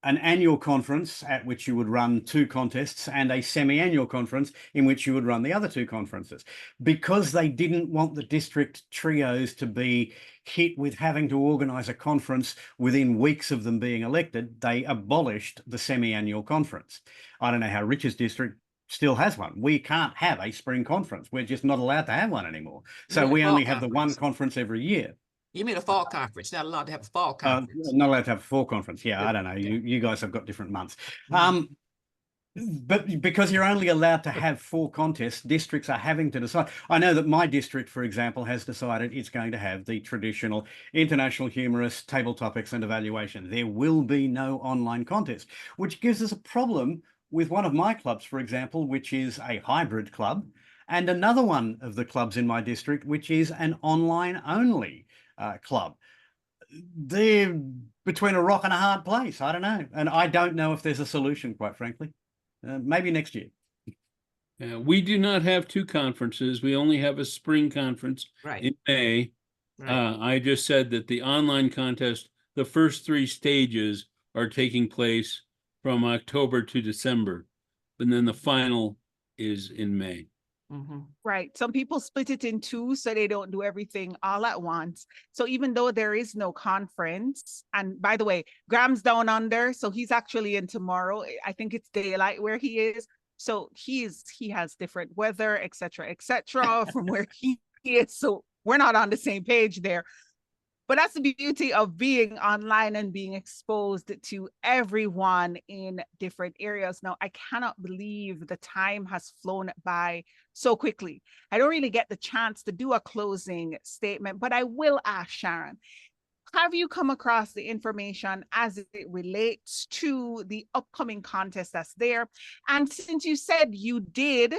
an annual conference at which you would run 2 contests and a semi-annual conference in which you would run the other 2 conferences. Because they didn't want the district trios to be hit with having to organise a conference within weeks of them being elected, they abolished the semi-annual conference. I don't know how Rich's district still has one. We can't have a spring conference. We're just not allowed to have one anymore. So we only have the one conference every year. You mean a fall conference? Not allowed to have a fall conference. Not allowed to have a fall conference. Yeah, I don't know. You guys have got different months. But because you're only allowed to have 4 contests, districts are having to decide. I know that my district, for example, has decided it's going to have the traditional international humorous table topics and evaluation. There will be no online contest, which gives us a problem with one of my clubs, for example, which is a hybrid club, and another one of the clubs in my district, which is an online only club. They're between a rock and a hard place. I don't know. And I don't know if there's a solution, quite frankly. Maybe next year. We do not have 2 conferences. We only have a spring conference in May. I just said that the online contest, the first 3 stages are taking place from October to December, and then the final is in May. Right. Some people split it in 2 so they don't do everything all at once. So even though there is no conference, and by the way, Graham's down under, so he's actually in tomorrow. I think it's daylight where he is. So he has different weather, etc., from where he is. So we're not on the same page there. But that's the beauty of being online and being exposed to everyone in different areas. Now, I cannot believe the time has flown by so quickly. I don't really get the chance to do a closing statement, but I will ask Sharon, have you come across the information as it relates to the upcoming contest that's there? And since you said you did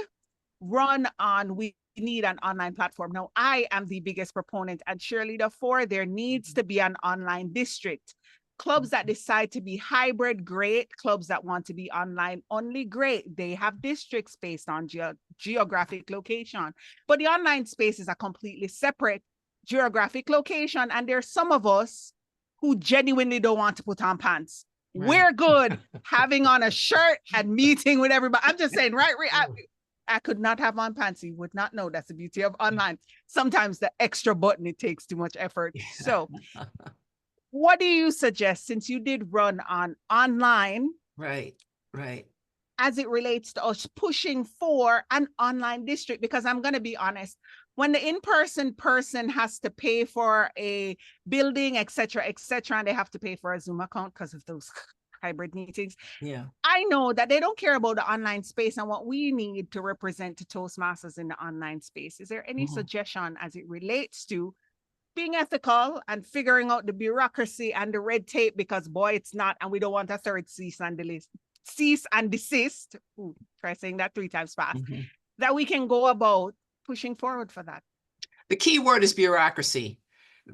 run on We Need an Online Platform. Now, I am the biggest proponent and cheerleader for there needs to be an online district. Clubs that decide to be hybrid, great. Clubs that want to be online only, great. They have districts based on geographic location. But the online space is a completely separate geographic location. And there's some of us who genuinely don't want to put on pants. Right. We're good having on a shirt and meeting with everybody. I'm just saying, right? I could not have on pants. You would not know. That's the beauty of online. Sometimes the extra button, it takes too much effort. Yeah. So what do you suggest, since you did run on online? Right. As it relates to us pushing for an online district? Because I'm going to be honest, when the in-person person has to pay for a building, etc., and they have to pay for a Zoom account because of those hybrid meetings. Yeah, I know that they don't care about the online space and what we need to represent to Toastmasters in the online space. Is there any suggestion as it relates to being ethical and figuring out the bureaucracy and the red tape? Because boy, it's not, and we don't want a third cease and desist. Ooh, try saying that 3 times fast. That we can go about pushing forward for that. The key word is bureaucracy.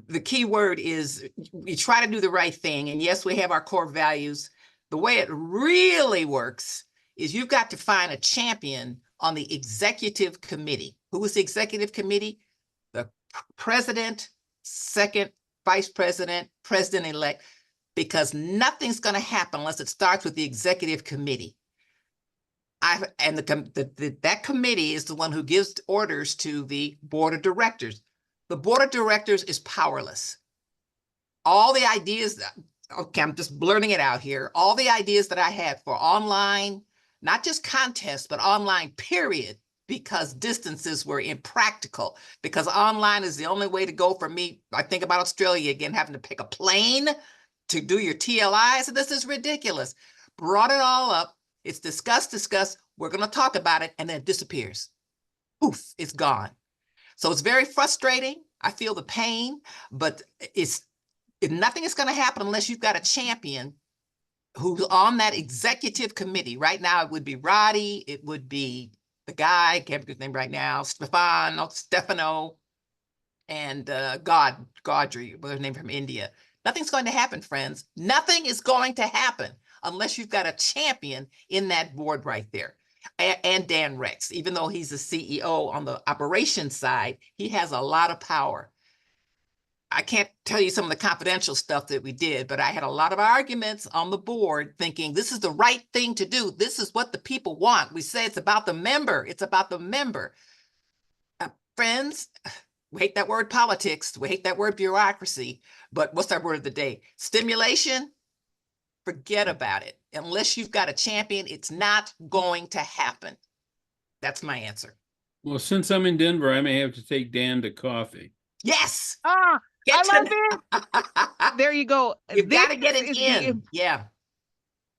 The key word is we try to do the right thing. And yes, we have our core values. The way it really works is you've got to find a champion on the executive committee. Who is the executive committee? The president, second vice president, president-elect, because nothing's going to happen unless it starts with the executive committee. That committee is the one who gives orders to the board of directors. The board of directors is powerless. All the ideas, okay, I'm just blurting it out here. All the ideas that I had for online, not just contests, but online period, because distances were impractical, because online is the only way to go for me. I think about Australia again, having to pick a plane to do your TLIs. This is ridiculous. Brought it all up. It's discussed. We're going to talk about it, and then it disappears. Poof, it's gone. So it's very frustrating. I feel the pain, but nothing is going to happen unless you've got a champion who's on that executive committee. Right now, it would be Roddy. It would be the guy, I can't remember his name right now, Stefano, and Godry, what's his name, from India. Nothing's going to happen, friends. Nothing is going to happen unless you've got a champion in that board right there. And Dan Rex, even though he's the CEO on the operations side, he has a lot of power. I can't tell you some of the confidential stuff that we did, but I had a lot of arguments on the board thinking this is the right thing to do. This is what the people want. We say it's about the member. It's about the member. Friends, we hate that word politics. We hate that word bureaucracy. But what's our word of the day? Stimulation? Forget about it. Unless you've got a champion, it's not going to happen. That's my answer. Well, since I'm in Denver, I may have to take Dan to coffee. Yes. I love it. There you go. You've got to get it in. Yeah.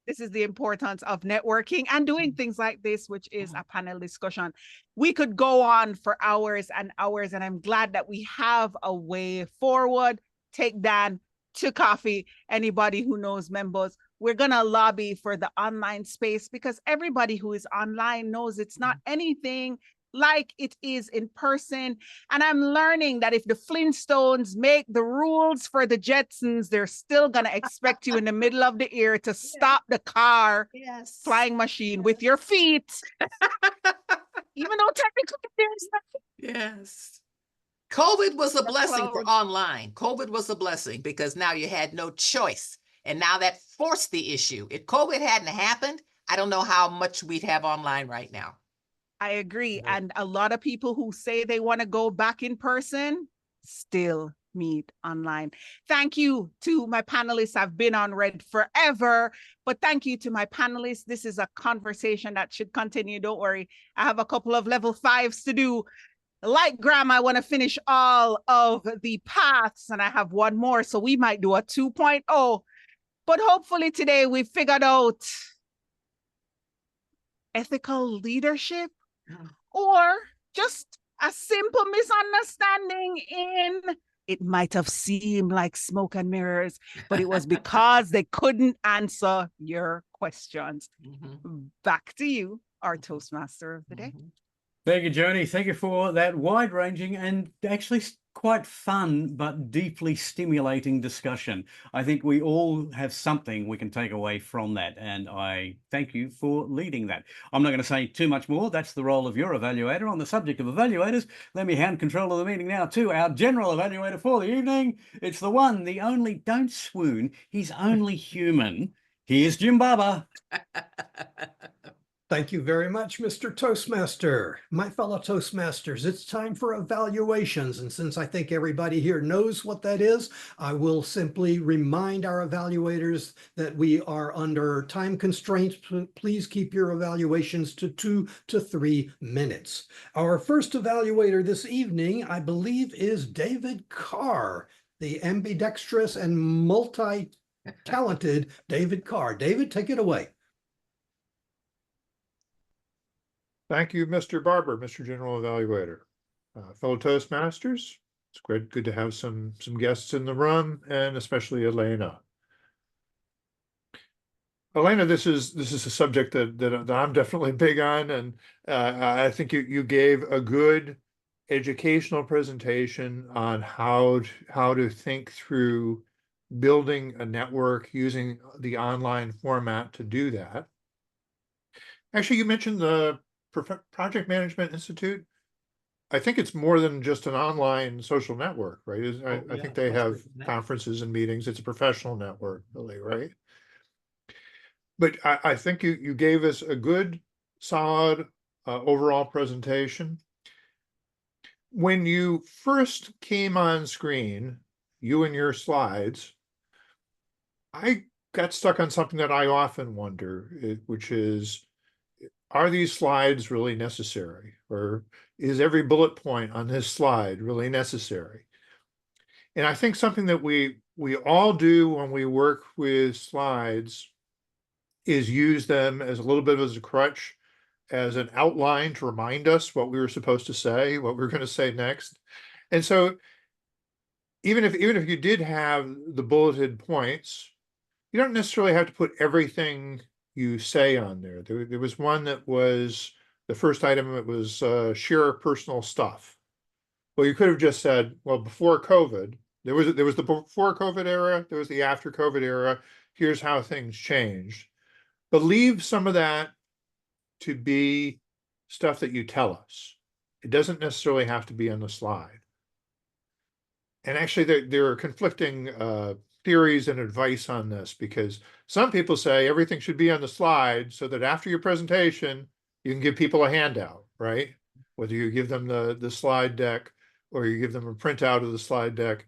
This is the importance of networking and doing things like this, which is a panel discussion. We could go on for hours and hours, and I'm glad that we have a way forward. Take Dan to coffee. Anybody who knows members, we're going to lobby for the online space because everybody who is online knows it's not anything like it is in person. And I'm learning that if the Flintstones make the rules for the Jetsons, they're still going to expect you in the middle of the air to stop the car, flying machine with your feet. Even though technically there's nothing. Yes. COVID was a blessing for online. COVID was a blessing because now you had no choice. And now that forced the issue. If COVID hadn't happened, I don't know how much we'd have online right now. I agree. And a lot of people who say they want to go back in person still meet online. Thank you to my panelists. I've been on Red forever, but thank you to my panelists. This is a conversation that should continue. Don't worry. I have a couple of level 5s to do. Like Graham, I want to finish all of the paths and I have one more. So we might do a 2.0, but hopefully today we figured out ethical leadership, or just a simple misunderstanding in it might have seemed like smoke and mirrors, but it was because they couldn't answer your questions. Back to you, our Toastmaster of the day. Thank you, Joni. Thank you for that wide-ranging and actually quite fun but deeply stimulating discussion. I think we all have something we can take away from that, and I thank you for leading that. I'm not going to say too much more. That's the role of your evaluator. On the subject of evaluators, let me hand control of the meeting now to our general evaluator for the evening. It's the one, the only, don't swoon, he's only human. Here's Jim Barber. Thank you very much, Mr. Toastmaster. My fellow Toastmasters, it's time for evaluations. And since I think everybody here knows what that is, I will simply remind our evaluators that we are under time constraints. Please keep your evaluations to 2 to 3 minutes. Our first evaluator this evening, I believe, is David Carr, the ambidextrous and multi-talented David Carr. David, take it away. Thank you, Mr. Barber, Mr. General Evaluator. Fellow Toastmasters, it's good to have some guests in the room, and especially Elena. Elena, this is a subject that I'm definitely big on, and I think you gave a good educational presentation on how to think through building a network using the online format to do that. Actually, you mentioned the Project Management Institute. I think it's more than just an online social network, right? I think they have conferences and meetings. It's a professional network, really, right? But I think you gave us a good, solid overall presentation. When you first came on screen, you and your slides, I got stuck on something that I often wonder, which is, are these slides really necessary? Or is every bullet point on this slide really necessary? And I think something that we all do when we work with slides is use them as a little bit as a crutch, as an outline to remind us what we were supposed to say, what we we're going to say next. And so even if you did have the bulleted points, you don't necessarily have to put everything you say on there. There was one that was the first item. It was share personal stuff. Well, you could have just said, well, before COVID, There was the before COVID era, there was the after COVID era. Here's how things changed. But leave some of that to be stuff that you tell us. It doesn't necessarily have to be on the slide. And actually, there are conflicting theories and advice on this, because some people say everything should be on the slide so that after your presentation, you can give people a handout, right? Whether you give them the slide deck or you give them a printout of the slide deck.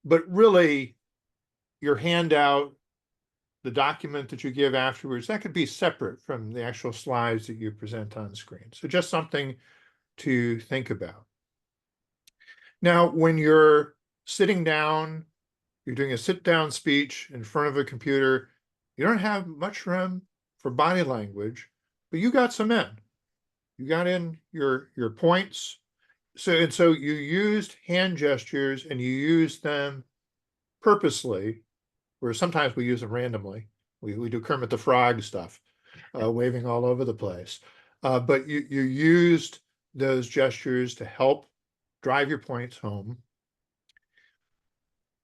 But really, your handout, the document that you give afterwards, that could be separate from the actual slides that you present on screen. So just something to think about. Now, when you're sitting down, you're doing a sit-down speech in front of a computer, you don't have much room for body language, but you got some in. You got in your points. So you used hand gestures and you used them purposely, where sometimes we use them randomly. We do Kermit the Frog stuff, waving all over the place. But you used those gestures to help drive your points home.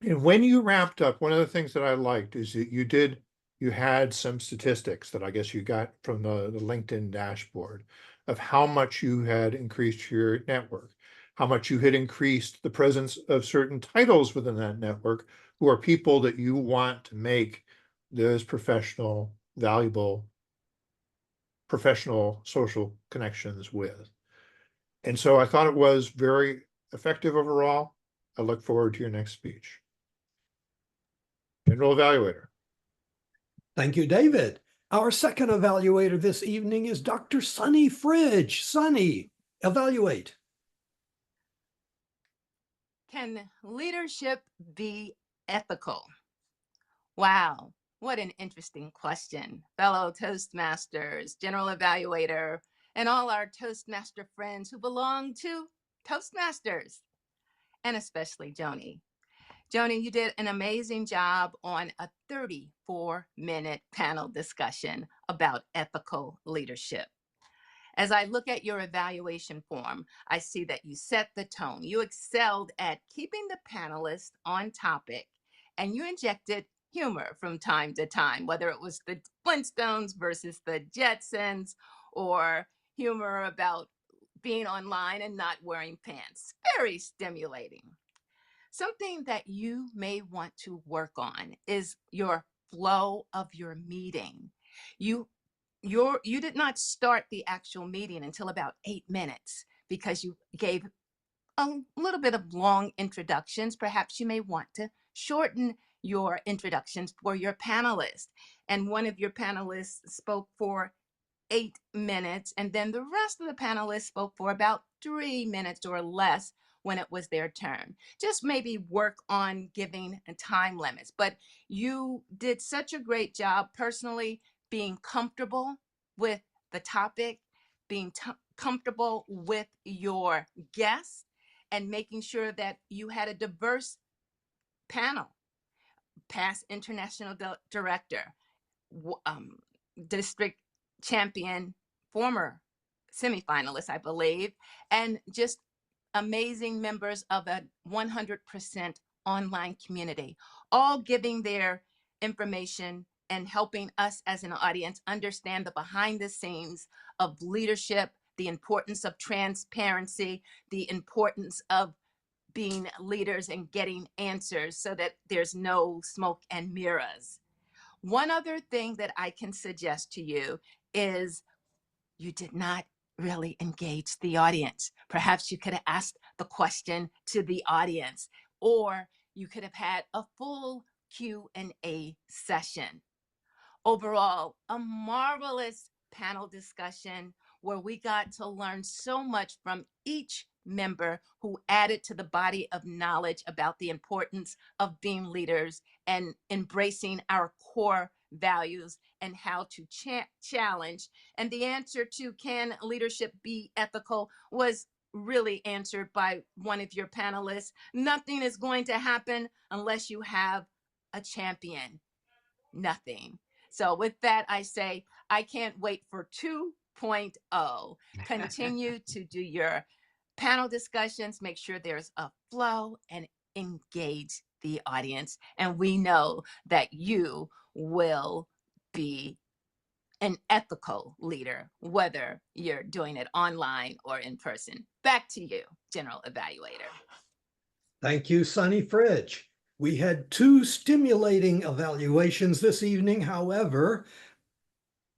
And when you wrapped up, one of the things that I liked is that you had some statistics that I guess you got from the LinkedIn dashboard of how much you had increased your network, how much you had increased the presence of certain titles within that network, who are people that you want to make those professional, valuable, professional social connections with. And so I thought it was very effective overall. I look forward to your next speech. General evaluator. Thank you, David. Our second evaluator this evening is Dr. Sonny Fridge. Sonny, evaluate. Can leadership be ethical? Wow, what an interesting question. Fellow Toastmasters, general evaluator, and all our Toastmaster friends who belong to Toastmasters, and especially Joni. Joni, you did an amazing job on a 34-minute panel discussion about ethical leadership. As I look at your evaluation form, I see that you set the tone. You excelled at keeping the panelists on topic, and you injected humor from time to time, whether it was the Flintstones versus the Jetsons, or humor about being online and not wearing pants. Very stimulating. Something that you may want to work on is your flow of your meeting. You did not start the actual meeting until about 8 minutes because you gave a little bit of long introductions. Perhaps you may want to shorten your introductions for your panelists. And one of your panelists spoke for 8 minutes, and then the rest of the panelists spoke for about 3 minutes or less when it was their turn. Just maybe work on giving time limits. But you did such a great job personally being comfortable with the topic, being comfortable with your guests, and making sure that you had a diverse panel. Past international director, district champion, former semifinalist, I believe, and just amazing members of a 100% online community, all giving their information and helping us as an audience understand the behind the scenes of leadership, the importance of transparency, the importance of being leaders and getting answers so that there's no smoke and mirrors. One other thing that I can suggest to you is you did not really engage the audience. Perhaps you could have asked the question to the audience, or you could have had a full Q&A session. Overall, a marvelous panel discussion where we got to learn so much from each member who added to the body of knowledge about the importance of being leaders and embracing our core values and how to challenge. And the answer to can leadership be ethical was really answered by one of your panelists. Nothing is going to happen unless you have a champion. Nothing. So with that, I say, I can't wait for 2.0. Continue to do your panel discussions, make sure there's a flow and engage the audience. And we know that you will be an ethical leader, whether you're doing it online or in person. Back to you, General Evaluator. Thank you, Sunny Fridge. We had 2 stimulating evaluations this evening. However,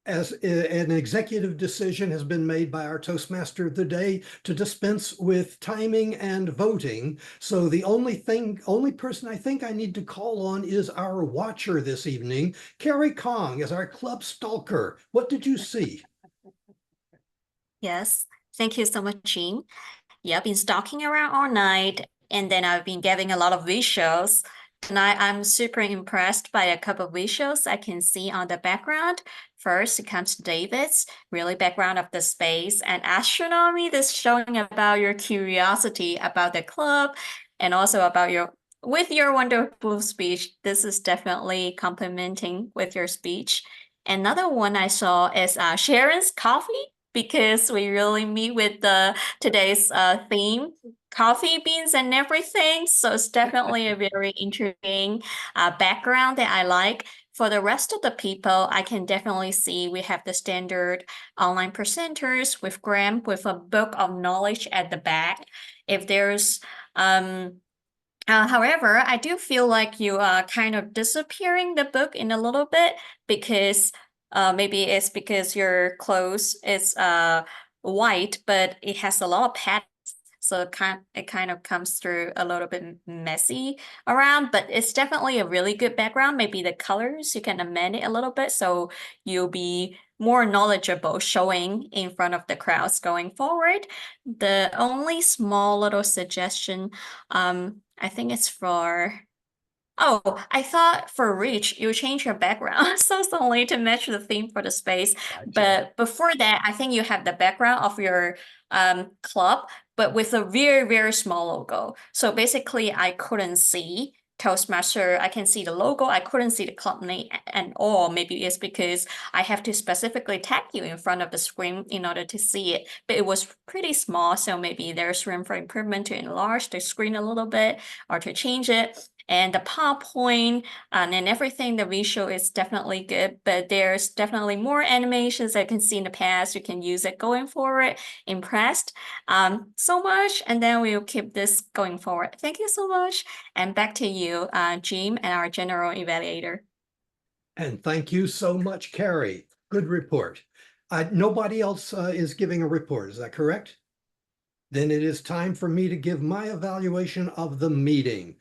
as an executive decision has been made by our Toastmaster of the day to dispense with timing and voting. So the only person I think I need to call on is our watcher this evening, Carrie Kong, as our club stalker. What did you see? Yes, thank you so much, Jean. Yeah, I've been stalking around all night, and then I've been getting a lot of visuals. Tonight, I'm super impressed by a couple of visuals I can see on the background. First, it comes to David's, really background of the space and astronomy. This showing about your curiosity about the club and also about with your wonderful speech. This is definitely complimenting with your speech. Another one I saw is Sharon's coffee, because we really meet with today's theme, coffee beans and everything. So it's definitely a very intriguing background that I like. For the rest of the people, I can definitely see we have the standard online presenters with Graham with a book of knowledge at the back. If there's however, I do feel like you are kind of disappearing the book in a little bit, because maybe it's because your clothes is white, but it has a lot of patterns. So it kind of comes through a little bit messy around, but it's definitely a really good background. Maybe the colors, you can amend it a little bit so you'll be more knowledgeable showing in front of the crowds going forward. The only small little suggestion, I think it's for, oh, I thought for Reach, you change your background so only to match the theme for the space. Gotcha. But before that, I think you have the background of your club, but with a very, very small logo. So basically, I couldn't see Toastmaster. I can see the logo. I couldn't see the club name and all. Maybe it's because I have to specifically tag you in front of the screen in order to see it. But it was pretty small, so maybe there's room for improvement to enlarge the screen a little bit or to change it. And the PowerPoint and everything, the visual is definitely good, but there's definitely more animations I can see in the past. You can use it going forward. Impressed so much, and then we'll keep this going forward. Thank you so much, and back to you, Jim, and our general evaluator. And thank you so much, Carrie. Good report. Nobody else is giving a report, is that correct? Then it is time for me to give my evaluation of the meeting.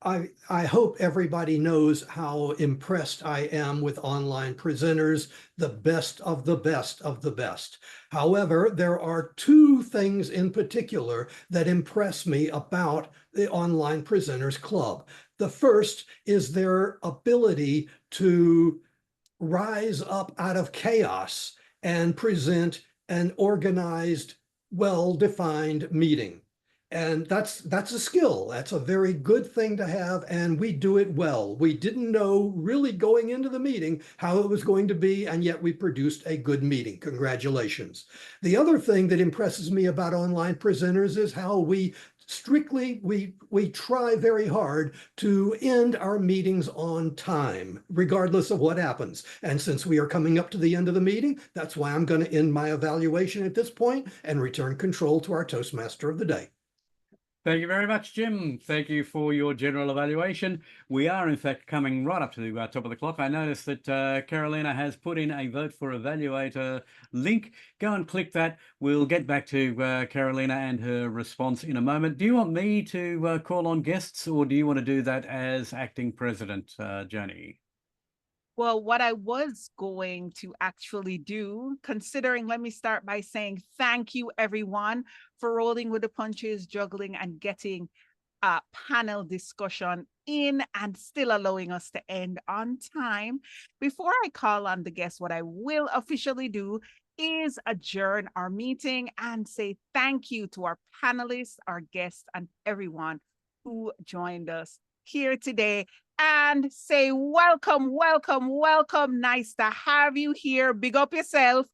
I hope everybody knows how impressed I am with online presenters, the best of the best of the best. However, there are 2 things in particular that impress me about the Online Presenters Club. The first is their ability to rise up out of chaos and present an organized, well-defined meeting. And that's a skill. That's a very good thing to have, and we do it well. We didn't know really going into the meeting how it was going to be, and yet we produced a good meeting. Congratulations. The other thing that impresses me about online presenters is how we try very hard to end our meetings on time, regardless of what happens. And since we are coming up to the end of the meeting, that's why I'm going to end my evaluation at this point and return control to our Toastmaster of the day. Thank you very much, Jim. Thank you for your general evaluation. We are, in fact, coming right up to the top of the clock. I noticed that Carolina has put in a vote for evaluator link. Go and click that. We'll get back to Carolina and her response in a moment. Do you want me to call on guests, or do you want to do that as acting president, Joni? Well, what I was going to actually do, considering, let me start by saying thank you, everyone, for rolling with the punches, juggling, and getting a panel discussion in and still allowing us to end on time. Before I call on the guests, what I will officially do is adjourn our meeting and say thank you to our panelists, our guests, and everyone who joined us here today, and say welcome, welcome, welcome. Nice to have you here. Big up yourself.